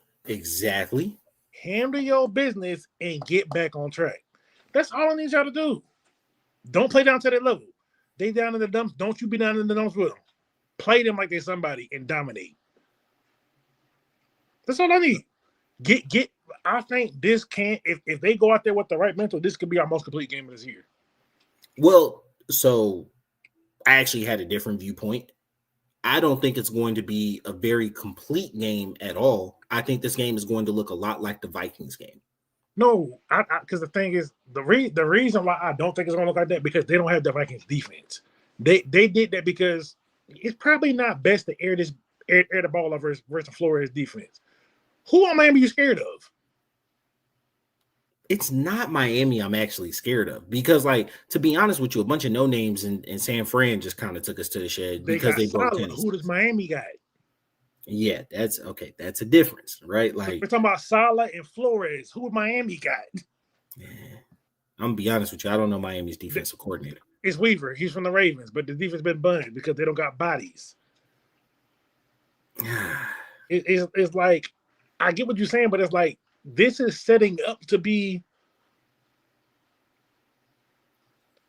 Handle your business and get back on track. That's all I need y'all to do. Don't play down to their level. They down in the dumps. Don't you be down in the dumps with them. Play them like they're somebody and dominate. That's all I need. Get. I think this can't. If they go out there with the right mental, this could be our most complete game of this year. Well, so I actually had a different viewpoint. I don't think it's going to be a very complete game at all. I think this game is going to look a lot like the Vikings game. No, because the thing is, the reason why I don't think it's going to look like that because they don't have the Vikings defense. They did that because it's probably not best to air the ball over versus Flores defense. Who on Miami you scared of? It's not Miami I'm actually scared of because, like, to be honest with you, a bunch of no names in San Fran just kind of took us to the shed They because got they broke Salah. tennis. Who does Miami got? Yeah, that's okay. That's a difference, right? So Like, we're talking about Salah and Flores. Who Miami got? I'm gonna be honest with you. I don't know Miami's defensive coordinator. It's Weaver. He's from the Ravens, but the defense been burned because they don't got bodies. It's like, I get what you're saying, but it's like this is setting up to be.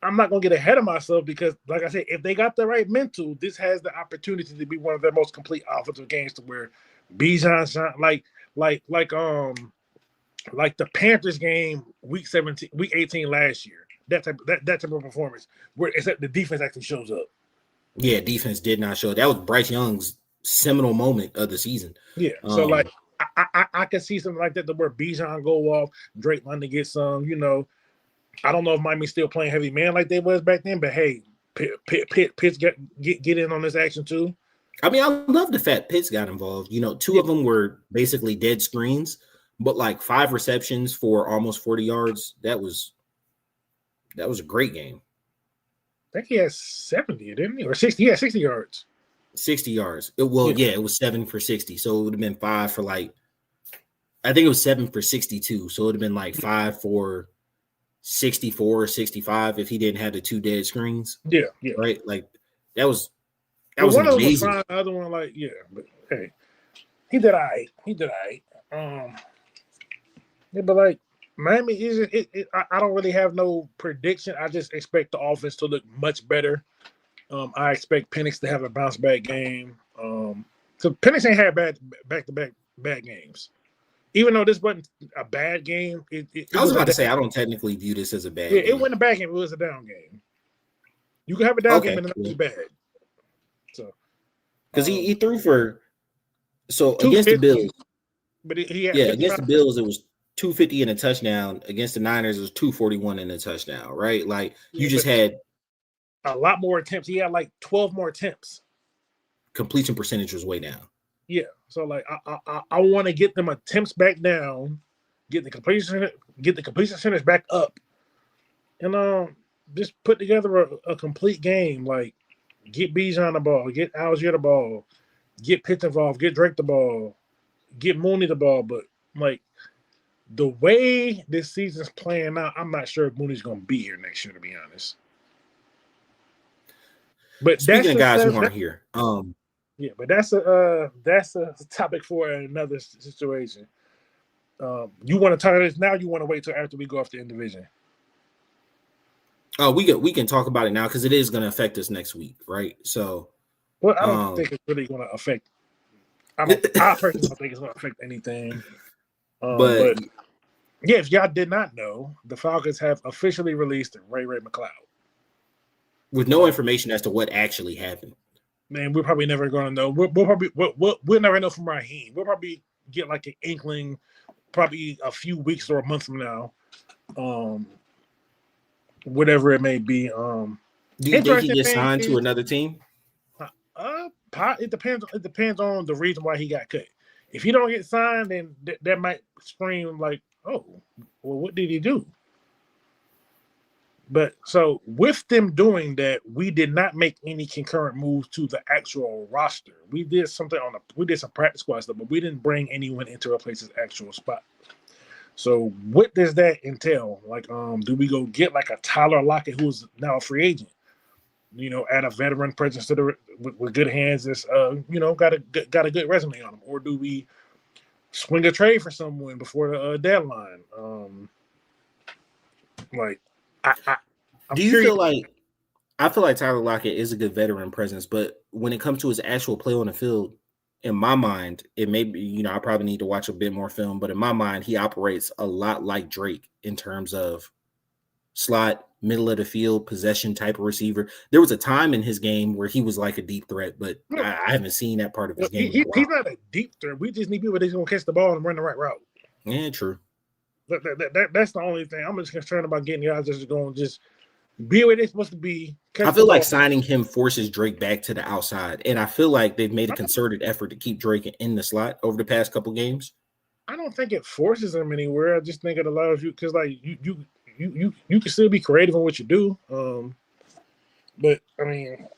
I'm not gonna get ahead of myself because, like I said, if they got the right mental, this has the opportunity to be one of their most complete offensive games. To where Bijan, like the Panthers game, week 18 last year. That type of performance, where except the defense actually shows up. Yeah, defense did not show. That was Bryce Young's seminal moment of the season. Yeah, so like I can see something like that to where Bijan go off, Drake London get some. I don't know if Miami's still playing heavy man like they was back then, but hey, Pitts get in on this action too. I mean, I love the fact Pitts got involved. Two of them were basically dead screens, but like 5 receptions for almost 40 yards. That was a great game. I think he had 70, didn't he? Or 60? Yeah, 60 yards. 60 yards. It was 7 for 60. So it would have been 5 for I think it was 7 for 62. So it would have been like 5 for 64 or 65 if he didn't have the 2 dead screens. Yeah. Right? Like that was one amazing. Of them was fine, the other one, but hey, he did all right. But like Miami I don't really have no prediction. I just expect the offense to look much better. I expect Penix to have a bounce back game. So Penix ain't had back-to-back bad games. Even though this wasn't a bad game, I was about to say I don't technically view this as a bad game. It wasn't a bad game, it was a down game. You can have a down game and it's bad. So because he threw for against the Bills. But he had against the Bills it was 250 and a touchdown. Against the Niners, it was 241 and a touchdown, right? Like you just had a lot more attempts. He had like 12 more attempts. Completion percentage was way down. Yeah. So like I want to get them attempts back down, get the completion percentage back up, and just put together a complete game. Like get Bijan the ball, get Algier the ball, get Pitts involved, get Drake the ball, get Mooney the ball. But like the way this season's playing out, I'm not sure if Mooney's going to be here next year, to be honest. But speaking of guys who aren't here, but that's a topic for another situation. You want to talk about this now? You want to wait till after we go off the end division? We can talk about it now because it is going to affect us next week, right? So, well, I don't think it's really going to affect. I personally don't think it's going to affect anything. But yeah, if y'all did not know, the Falcons have officially released Ray McCloud with no information as to what actually happened. Man, we're probably never going to know. We'll never know from Raheem. We'll probably get like an inkling, probably a few weeks or a month from now, whatever it may be. Do you think he gets signed to another team? It depends. It depends on the reason why he got cut. If he don't get signed, then that might scream like, "Oh, well, what did he do?" But so with them doing that, we did not make any concurrent moves to the actual roster. We did something we did some practice squad stuff, but we didn't bring anyone into replace his actual spot. So what does that entail? Like, do we go get like a Tyler Lockett, who's now a free agent? Add a veteran presence to with good hands that's got a good resume on him, or do we swing a trade for someone before the deadline? Do you feel like I feel like Tyler Lockett is a good veteran presence, but when it comes to his actual play on the field, in my mind, it may be, I probably need to watch a bit more film, but in my mind, he operates a lot like Drake in terms of slot, middle of the field, possession type of receiver. There was a time in his game where he was like a deep threat, but I haven't seen that part of his game. He's not a deep threat. We just need people that's going to catch the ball and run the right route. Yeah, true. That's the only thing. I'm just concerned about getting guys just going to just be where they're supposed to be. I feel like signing him forces Drake back to the outside, and I feel like they've made a concerted effort to keep Drake in the slot over the past couple games. I don't think it forces them anywhere. I just think it allows you because like you can still be creative in what you do. But I mean,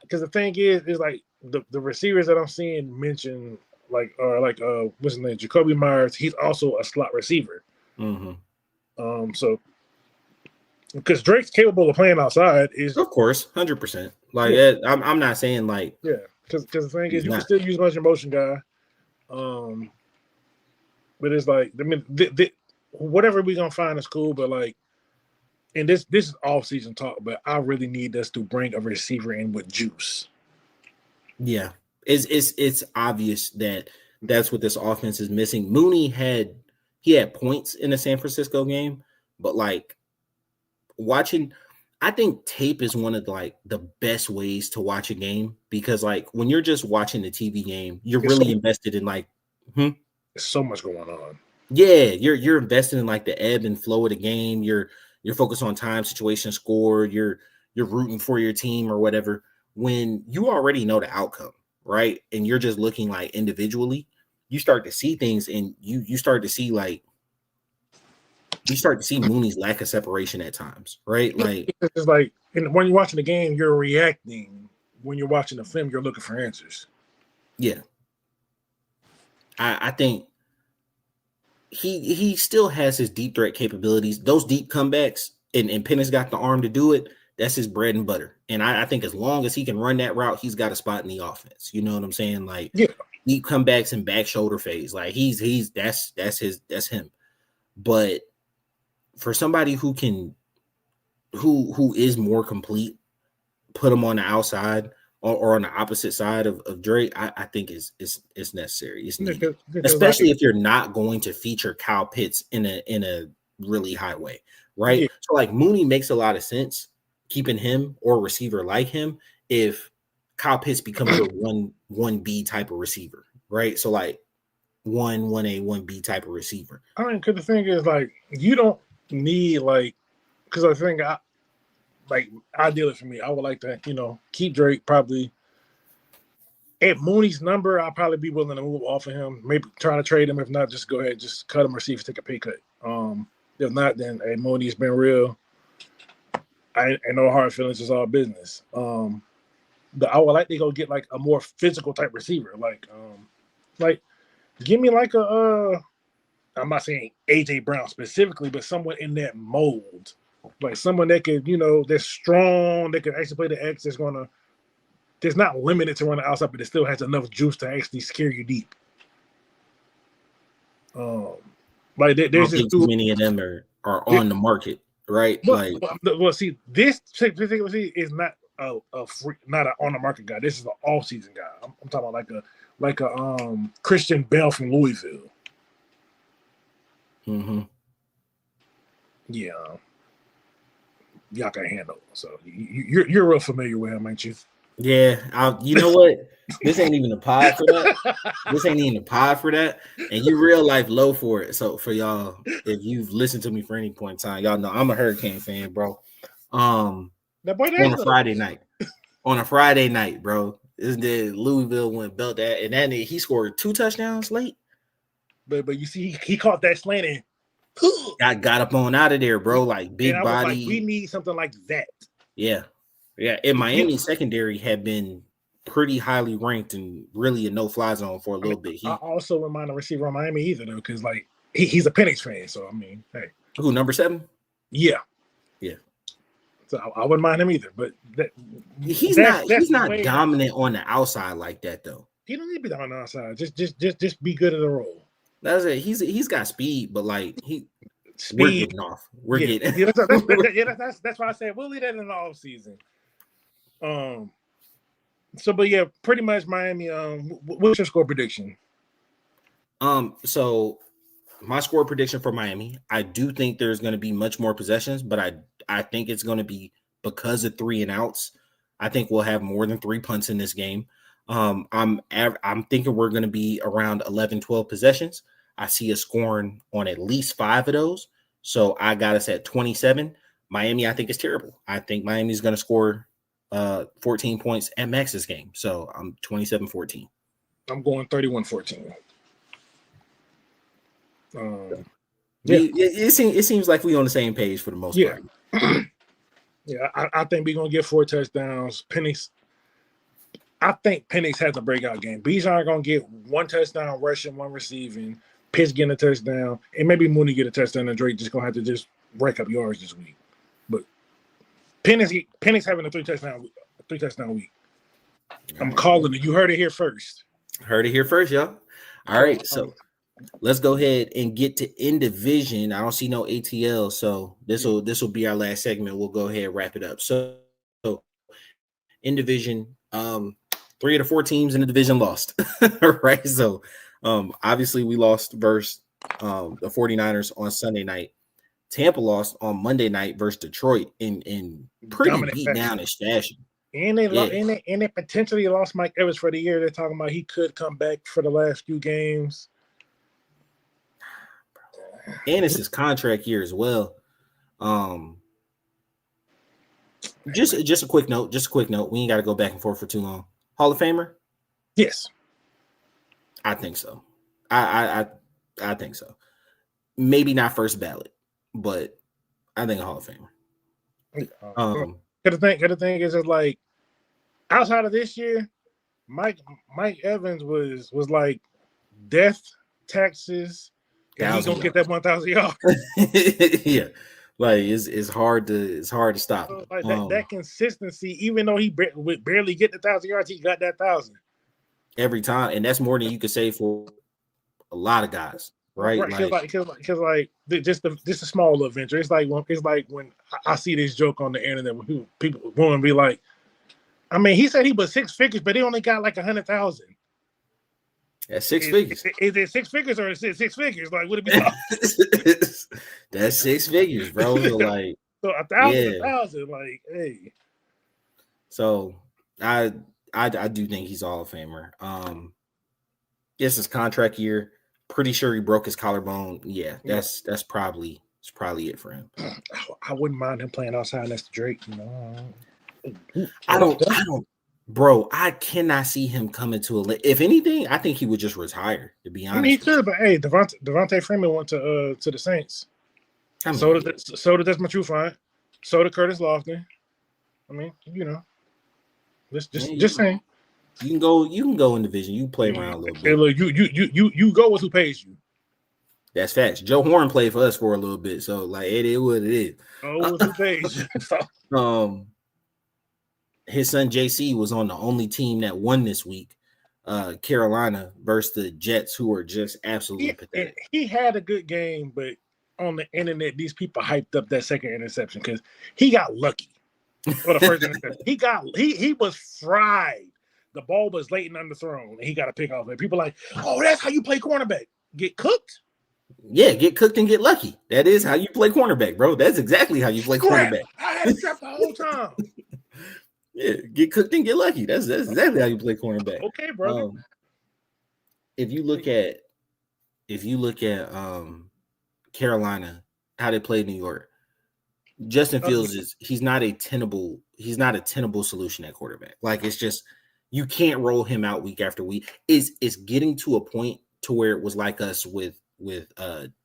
because the thing is like the receivers that I'm seeing mentioned like are like what's his name, Jacoby Myers. He's also a slot receiver. So because Drake's capable of playing outside, is Of course, 100%. Like I'm not saying like because the thing is you not. can still use a bunch of motion guy. But it's like I mean whatever we gonna find is cool, but like. And this is off-season talk, but I really need us to bring a receiver in with juice. Yeah, it's obvious that that's what this offense is missing. Mooney had points in the San Francisco game, but like watching, I think tape is one of like the best ways to watch a game because like when you're just watching the TV game, you're really invested in like. There's so much going on. Yeah, you're invested in like the ebb and flow of the game. You're focused on time, situation, score. You're rooting for your team or whatever. When you already know the outcome, right? And you're just looking like individually, you start to see things, and you start to see like Mooney's lack of separation at times, right? Like it's like when you're watching the game, you're reacting. When you're watching the film, you're looking for answers. Yeah, I think he still has his deep threat capabilities. Those deep comebacks, and Penix got the arm to do it. That's his bread and butter. And I think as long as he can run that route, he's got a spot in the offense. You know what I'm saying? Like deep comebacks and back shoulder phase. Like that's him. But for somebody who is more complete, put him on the outside or on the opposite side of Drake, I think it's necessary. It's needed. Especially if you're not going to feature Kyle Pitts in a really high way, right? Yeah. So like Mooney makes a lot of sense keeping him or a receiver like him if Kyle Pitts becomes a 1B type of receiver, right? So like 1A, 1B type of receiver. I mean, because the thing is like you don't need like because I think ideally for me, I would like to, keep Drake probably at Mooney's number. I'll probably be willing to move off of him. Maybe try to trade him. If not, just go ahead, just cut him or see if take a pay cut. If not, then hey, Mooney's been real. I know hard feelings is all business. But I would like to go get like a more physical type receiver. Like give me like I'm not saying AJ Brown specifically, but someone in that mold. Like someone that could, that's strong, that could actually play the X, that's not limited to run the outside, but it still has enough juice to actually scare you deep. Like there's just too many of them are on the market, right? Well, see, this particular is not a free, not an on the market guy. This is an all season guy. I'm talking about like a Christian Bell from Louisville. Mm-hmm. Yeah. Y'all can handle. So you're real familiar with him, ain't you? Yeah, you know what? This ain't even a pod for that. And you real life low for it. So for y'all, if you've listened to me for any point in time, y'all know I'm a Hurricane fan, bro. On a Friday night, bro. Isn't it Louisville went belt that, and then he scored 2 touchdowns late. But you see, he caught that slant and got up on out of there, bro. Like big body. Like, we need something like that. Yeah. And Miami secondary had been pretty highly ranked and really a no-fly zone for a little bit. I also wouldn't mind a receiver on Miami either, though, because like he's a Penix fan. So I mean, hey, who number 7? Yeah. So I wouldn't mind him either, but he's not dominant on the outside like that, though. He don't need to be dominant on the outside. Just be good at the role. That's it. He's got speed, but like we're getting off. We're getting. That's why I said we'll leave that in the off season. So, but yeah, pretty much Miami. What's your score prediction? So my score prediction for Miami, I do think there's going to be much more possessions, but I think it's going to be because of 3 and outs. I think we'll have more than 3 punts in this game. I'm thinking we're going to be around 11, 12 possessions. I see us scoring on at least 5 of those. So I got us at 27. Miami, I think, is terrible. I think Miami's going to score 14 points at max this game. So I'm 27-14. I'm going 31-14. It seems like we on the same page for the most part. Yeah, I think we're gonna get 4 touchdowns. I think Penix has a breakout game. Bijan gonna get 1 touchdown rushing, 1 receiving. Pitts getting a touchdown, and maybe Mooney get a touchdown, and Drake just gonna have to just break up yards this week. But Penix having a 3 touchdown week. I'm calling it. You heard it here first. Heard it here first, y'all. All right, so let's go ahead and get to in division. I don't see no ATL, so this will be our last segment. We'll go ahead and wrap it up. So in division, 3 of the 4 teams in the division lost, right? So obviously we lost versus the 49ers on Sunday night. Tampa lost on Monday night versus Detroit in pretty beat down-ish fashion. And they potentially lost Mike Evans for the year. They're talking about he could come back for the last few games. And it's his contract year as well. Just a quick note. We ain't got to go back and forth for too long. Hall of Famer? Yes. I think so. I think so. Maybe not first ballot, but I think a Hall of Famer. The thing is just like outside of this year, Mike Evans was like death, taxes, and he's gonna get that 1,000 yards. Yeah, like it's hard to stop. So like that consistency, even though he would barely get the 1,000 yards, he got that 1,000 every time, and that's more than you could say for a lot of guys, right? Because like just a small little venture. It's like when I see this joke on the internet when people want to be like, I mean, he said he was 6 figures, but he only got like 100,000. That's 6 figures. Is it 6 figures or is it 6 figures? Like, would it be? That's 6 figures, bro. So like, 1,000, like, hey. So I do think he's Hall of Famer. Yes, his contract year. Pretty sure he broke his collarbone. Yeah, that's probably it for him. I wouldn't mind him playing outside next to Drake. You know, I don't, bro. I cannot see him coming to a. If anything, I think he would just retire. To be honest, he could. But hey, Devontae Freeman went to the Saints. So did Desmond Trufant. So did Curtis Lofton. I mean, you know, just saying. You can go in division. You play around a little bit. Hey, look, you go with who pays you. That's facts. Joe Horn played for us for a little bit, so like it is what it is. Oh, who pays you? His son JC was on the only team that won this week, Carolina versus the Jets, who were just absolutely pathetic. He had a good game, but on the internet, these people hyped up that second interception because he got lucky for the first interception. He was fried. The ball was late and underthrown, and he got a pick off it. People like, oh, that's how you play cornerback. Get cooked? Yeah, get cooked and get lucky. That is how you play cornerback, bro. That's exactly how you play cornerback. I had to trap the whole time. Yeah, get cooked and get lucky. That's exactly how you play cornerback. Okay, brother. If you look at Carolina, how they play New York, Justin Fields he's not a tenable solution at quarterback. Like it's just you can't roll him out week after week. It's getting to a point to where it was like us with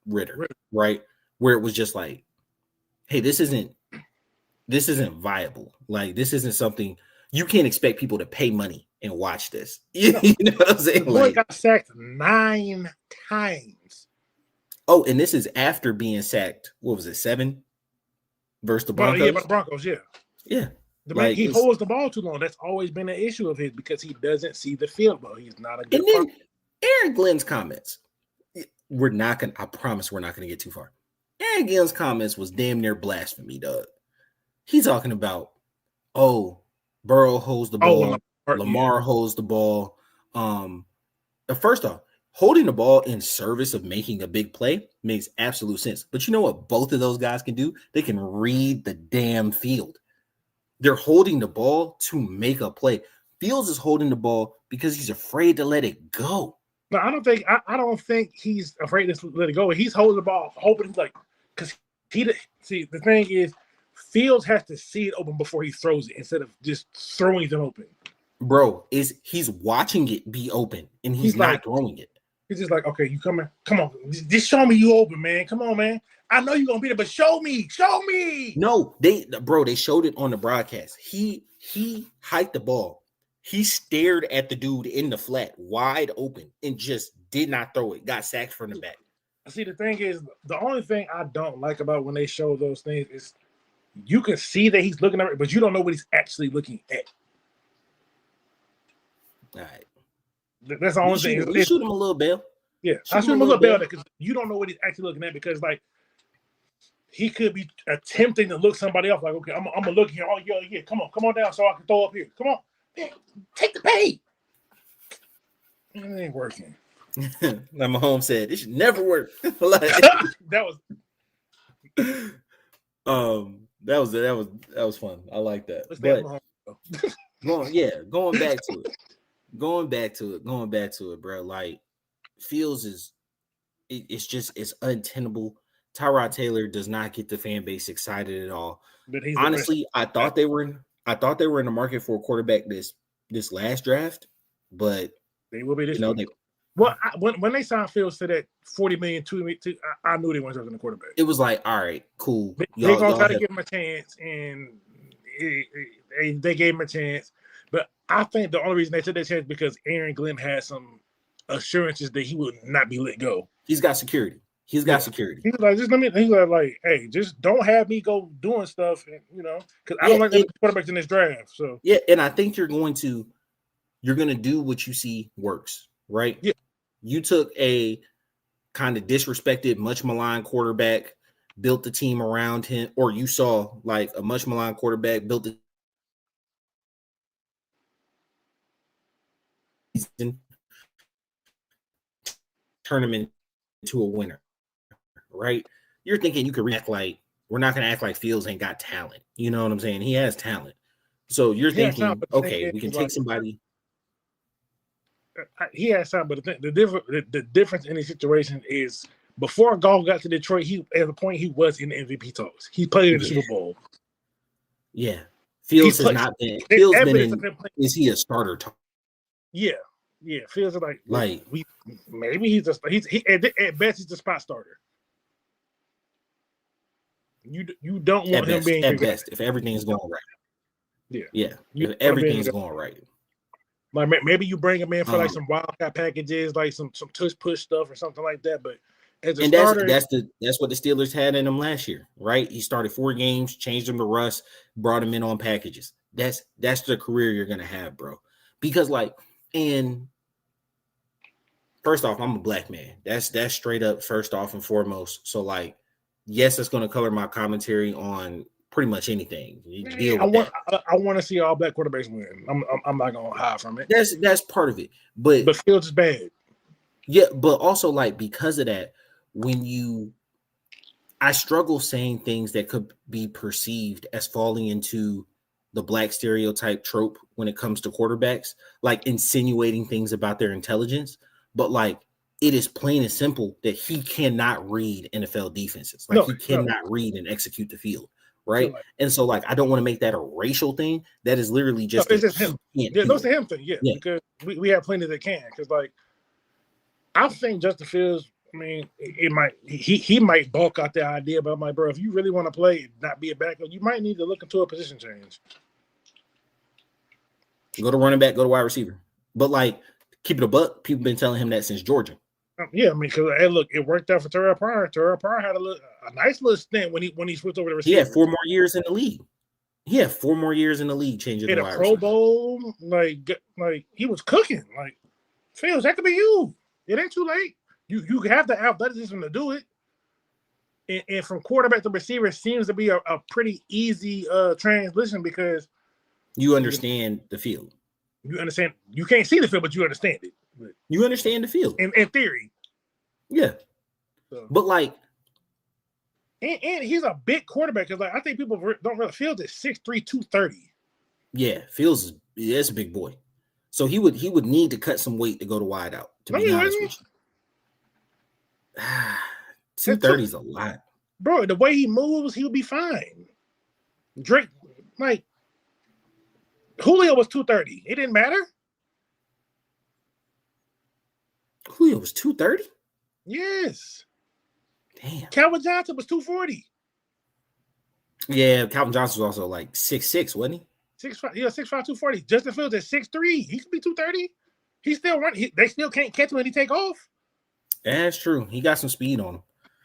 Ritter, right? Where it was just like, hey, this isn't viable. Like this isn't something you can't expect people to pay money and watch this. You know what I'm saying? The boy got sacked 9 times. Oh, and this is after being sacked. What was it, 7 versus the Broncos? Yeah, Broncos, yeah. Yeah. Like, he holds the ball too long. That's always been an issue of his because he doesn't see the field well. He's not a good. And then Aaron Glenn's comments. I promise we're not gonna get too far. Aaron Glenn's comments was damn near blasphemy, dog. He's talking about, Burrow holds the ball, Lamar holds the ball. First off, holding the ball in service of making a big play makes absolute sense. But you know what both of those guys can do? They can read the damn field. They're holding the ball to make a play. Fields is holding the ball because he's afraid to let it go. No, I don't think he's afraid to let it go. He's holding the ball, hoping because the thing is, Fields has to see it open before he throws it instead of just throwing it open. Bro, he's watching it be open and he's not throwing it. He's just like, okay, you coming? Come on, just show me you open, man. Come on, man. I know you're gonna be there, but show me. No, they showed it on the broadcast. He hiked the ball. He stared at the dude in the flat, wide open, and just did not throw it. Got sacked from the back. See, the thing is, the only thing I don't like about when they show those things is you can see that he's looking at it, but you don't know what he's actually looking at. All right. That's the only thing. We shoot him a little bell. Yeah, I shoot him a little bell because you don't know what he's actually looking at, because like he could be attempting to look somebody else. Like, okay, I'm gonna look here. Oh yeah, come on down so I can throw up here. Come on, man, take the bait. It ain't working. Like Mahomes said, it should never work. that was that was fun. I like that. But going back to it, bro. Like Fields it's untenable. Tyrod Taylor does not get the fan base excited at all. Honestly, I thought they were in the market for a quarterback this last draft, but they will be this year. Well, when they signed Fields to that $40 million, I knew they weren't taking the quarterback. It was like, all right, cool. They're gonna try to give him a chance, and they gave him a chance. But I think the only reason they took that chance because Aaron Glenn had some assurances that he would not be let go. He's got security. He's security. He's like, he's like, hey, just don't have me go doing stuff, because I don't like the quarterbacks in this draft. So yeah, and I think you're gonna do what you see works. Right? Yeah. You took a kind of disrespected, much maligned quarterback, built the team around him, or you saw like a much maligned quarterback, built the season, turn him into a winner. Right? You're thinking you could react like we're not going to act like Fields ain't got talent. You know what I'm saying? He has talent. So you're thinking, okay, we can take somebody. He has something, but the difference in the situation is before Goff got to Detroit, at the point he was in the MVP talks. He played in the Super Bowl. Yeah, Fields has not been. Fields been in. Is he a starter? Yeah. Fields is like maybe he's at best he's a spot starter. You don't want him being at best if everything's going right. Yeah. If everything's going right. Like maybe you bring him in for like some wildcat packages, like some tush push stuff or something like that. But as a starter, that's what the Steelers had in him last year, right? He started 4 games, changed him to Russ, brought him in on packages. That's the career you're gonna have, bro. Because and first off, I'm a black man. That's straight up first off and foremost. So yes, it's gonna color my commentary on pretty much anything. I want to see all black quarterbacks win. I'm not gonna hide from it. That's part of it. But Fields is bad. Yeah, but also because of that, I struggle saying things that could be perceived as falling into the black stereotype trope when it comes to quarterbacks, like insinuating things about their intelligence. But it is plain and simple that he cannot read NFL defenses. He cannot read and execute the field. Right. And so I don't want to make that a racial thing. That is literally just it's just him. Yeah, that's a him thing. Yeah. Because we have plenty that can. Because I think Justin Fields, I mean, he might bulk out the idea, but I'm like, bro, if you really want to play and not be a backup, you might need to look into a position change. Go to running back, go to wide receiver. But keep it a buck. People been telling him that since Georgia. Yeah, I mean, because look, it worked out for Terrell Pryor. Terrell Pryor had a nice little stint when he switched over to receiver. He had 4 more years in the league. Changing the wide receiver. Pro Bowl, he was cooking. Fields, that could be you. It ain't too late. You have the athleticism to do it. And from quarterback to receiver seems to be a pretty easy transition because you understand the field. You understand. You can't see the field, but you understand it. You understand the field. In theory. Yeah. So. But and he's a big quarterback because I think people don't really feel this 6'3", 230. Yeah, Fields is a big boy. So he would need to cut some weight to go to wide out, to be honest with you. 230 is a lot. Bro, the way he moves, he'll be fine. Drake, Julio was 230. It didn't matter. Julio was 230? Yes. Damn. Calvin Johnson was 240. Yeah, Calvin Johnson was also like 6'6", wasn't he? 6'5", 240. Justin Fields at 6'3". He could be 230. He still running. They still can't catch him when he take off. That's true. He got some speed on him.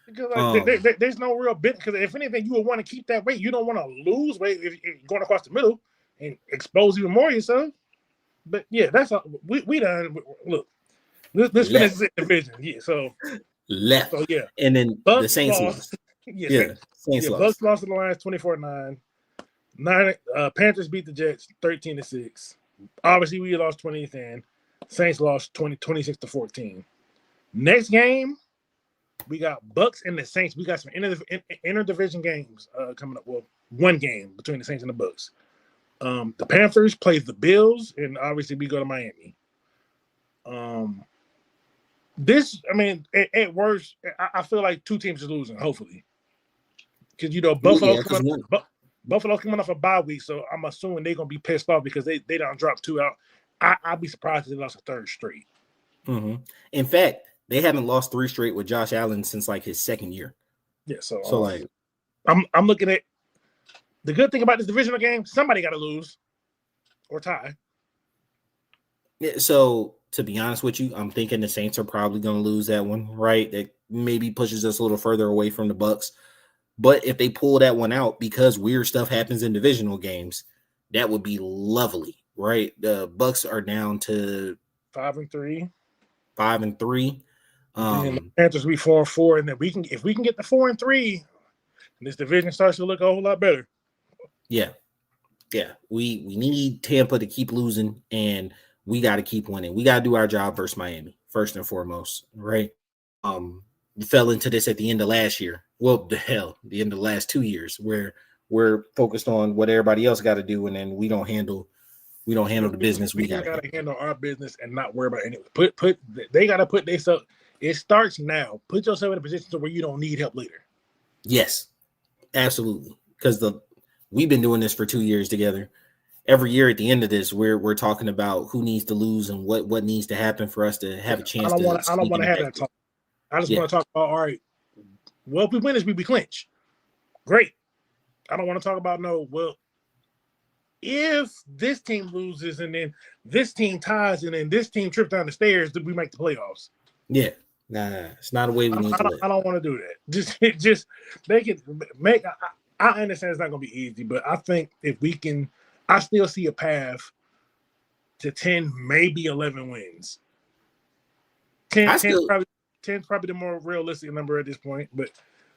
Because there's no real bit. Because if anything, you would want to keep that weight. You don't want to lose weight if you're going across the middle and expose even more yourself. But yeah, that's all. We done. Look, let's finish this division. Yeah, so left. So yeah, and then Bucks the Saints lost. Saints lost. Bucks lost to the Lions 24-9. Panthers beat the Jets 13-6. Obviously, we lost 20-10. Saints lost 26-14. Next game, we got Bucks and the Saints. We got some interdivision games coming up. Well, one game between the Saints and the Bucks. The Panthers plays the Bills, and obviously we go to Miami. At worst, I feel like two teams are losing. Hopefully, because Buffalo's coming off a bye week, so I'm assuming they're gonna be pissed off because they don't drop two out. I'd be surprised if they lost a third straight. Mm-hmm. In fact, they haven't lost 3 straight with Josh Allen since like his second year. Yeah, so I'm looking at the good thing about this divisional game. Somebody got to lose or tie. Yeah, so to be honest with you, I'm thinking the Saints are probably going to lose that one, right? That maybe pushes us a little further away from the Bucks. But if they pull that one out because weird stuff happens in divisional games, that would be lovely, right? The Bucks are down to 5-3. 5-3. And the Panthers will be 4-4, and then if we can get the 4-3, this division starts to look a whole lot better. Yeah. We need Tampa to keep losing, and we got to keep winning. We got to do our job versus Miami first and foremost, right? We fell into this at the end of last year. Well, the end of the last 2 years, where we're focused on what everybody else got to do, and then we don't handle the business we got to handle our business and not worry about anything. They got to put themselves. It starts now. Put yourself in a position to where you don't need help later. Yes, absolutely. Because we've been doing this for 2 years together. Every year at the end of this, we're talking about who needs to lose and what needs to happen for us to have a chance. I don't want to have that talk. I just want to talk about, all right, well, if we win this, we clinch. Great. I don't want to talk about if this team loses and then this team ties and then this team trips down the stairs, we make the playoffs. Yeah. Nah, it's not a way we need to live. I don't want to do that. Just make it make. I understand it's not going to be easy, but I think if we can, I still see a path to 10, maybe 11 wins. 10 probably the more realistic number at this point. But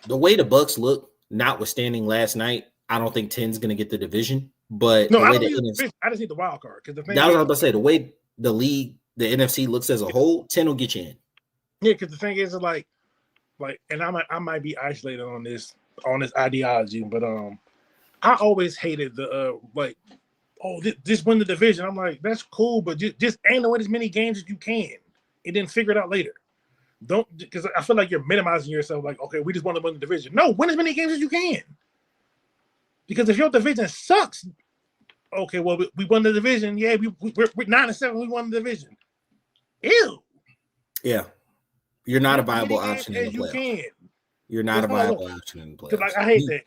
the way the Bucks look, notwithstanding last night, I don't think 10's going to get the division. But no, I just need the wild card because I was about to say the way the league, the NFC looks as a whole, 10 will get you in. Yeah, because the thing is, like, and I might be isolated on this ideology, but I always hated the just win the division. I'm like, that's cool, but just handle as many games as you can, and then figure it out later. Don't, because I feel like you're minimizing yourself. Like, okay, we just want to win the division. No, win as many games as you can. Because if your division sucks, okay, well, we won the division. Yeah, we're 9-7. We won the division. Ew. Yeah. You're not a viable option in the playoffs. You're not a viable option in the playoffs. Like, I hate that.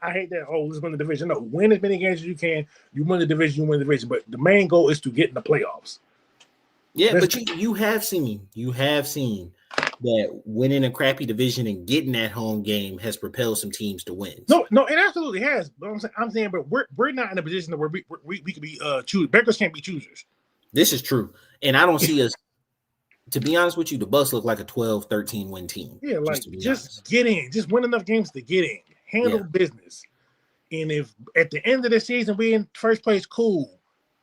I hate that. Oh, let's win the division. No, win as many games as you can. You win the division. You win the division. But the main goal is to get in the playoffs. Yeah, but you have seen that winning a crappy division and getting that home game has propelled some teams to win. No, it absolutely has. But I'm saying, but we're not in a position where we could be choosers. Beggars can't be choosers. This is true, and I don't see us. To be honest with you, the Bucks look like a 12-13 win team. Yeah, like just get in. Just win enough games to get in. Handle business. And if at the end of the season we in first place, cool.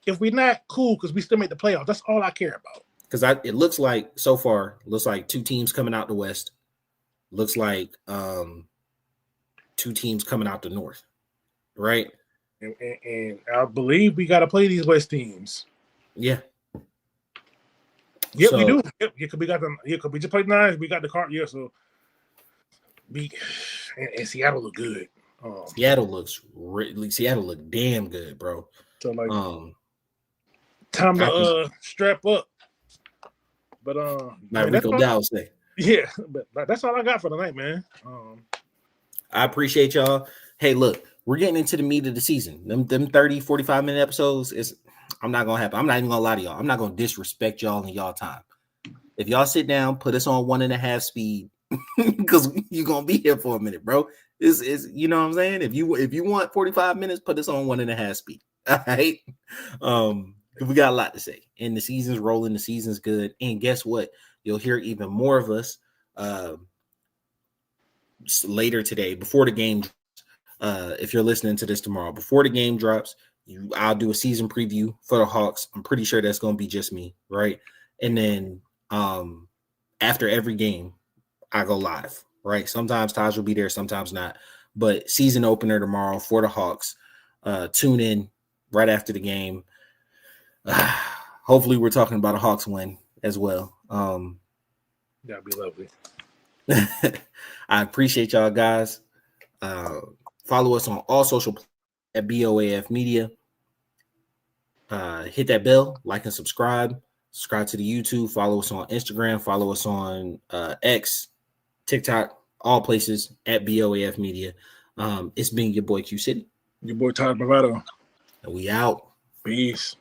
If we're not, cool, because we still make the playoffs. That's all I care about. Because it looks like so far, two teams coming out the West. Looks like 2 teams coming out the North. Right? And I believe we got to play these West teams. Yeah. Yep, we do. Yep, because we got them. Yeah, because we just played the Niners. We got the card. Yeah, so and Seattle look good. Seattle look damn good, bro. So like, time to strap up. But Like Rico Dow say. Yeah, but that's all I got for tonight, man. I appreciate y'all. Hey, look, we're getting into the meat of the season. Them 30, 45-minute episodes I'm not gonna happen. I'm not even gonna lie to y'all. I'm not gonna disrespect y'all in y'all time. If y'all sit down, put us on 1.5 speed, because you're gonna be here for a minute, bro. Is you know what I'm saying? If you want 45 minutes, put us on 1.5 speed. All right. We got a lot to say. And the season's rolling, the season's good. And guess what? You'll hear even more of us later today, before the game. If you're listening to this tomorrow, before the game drops, I'll do a season preview for the Hawks. I'm pretty sure that's going to be just me, right? And then after every game, I go live, right? Sometimes Taj will be there, sometimes not. But season opener tomorrow for the Hawks. Tune in right after the game. Hopefully we're talking about a Hawks win as well. That'd be lovely. I appreciate y'all guys. Follow us on all social at BOAF Media. Hit that bell, like and subscribe. Subscribe to the YouTube. Follow us on Instagram. Follow us on X, TikTok, all places at BOAF Media. It's been your boy Q City. Your boy Todd Bravado. And we out. Peace.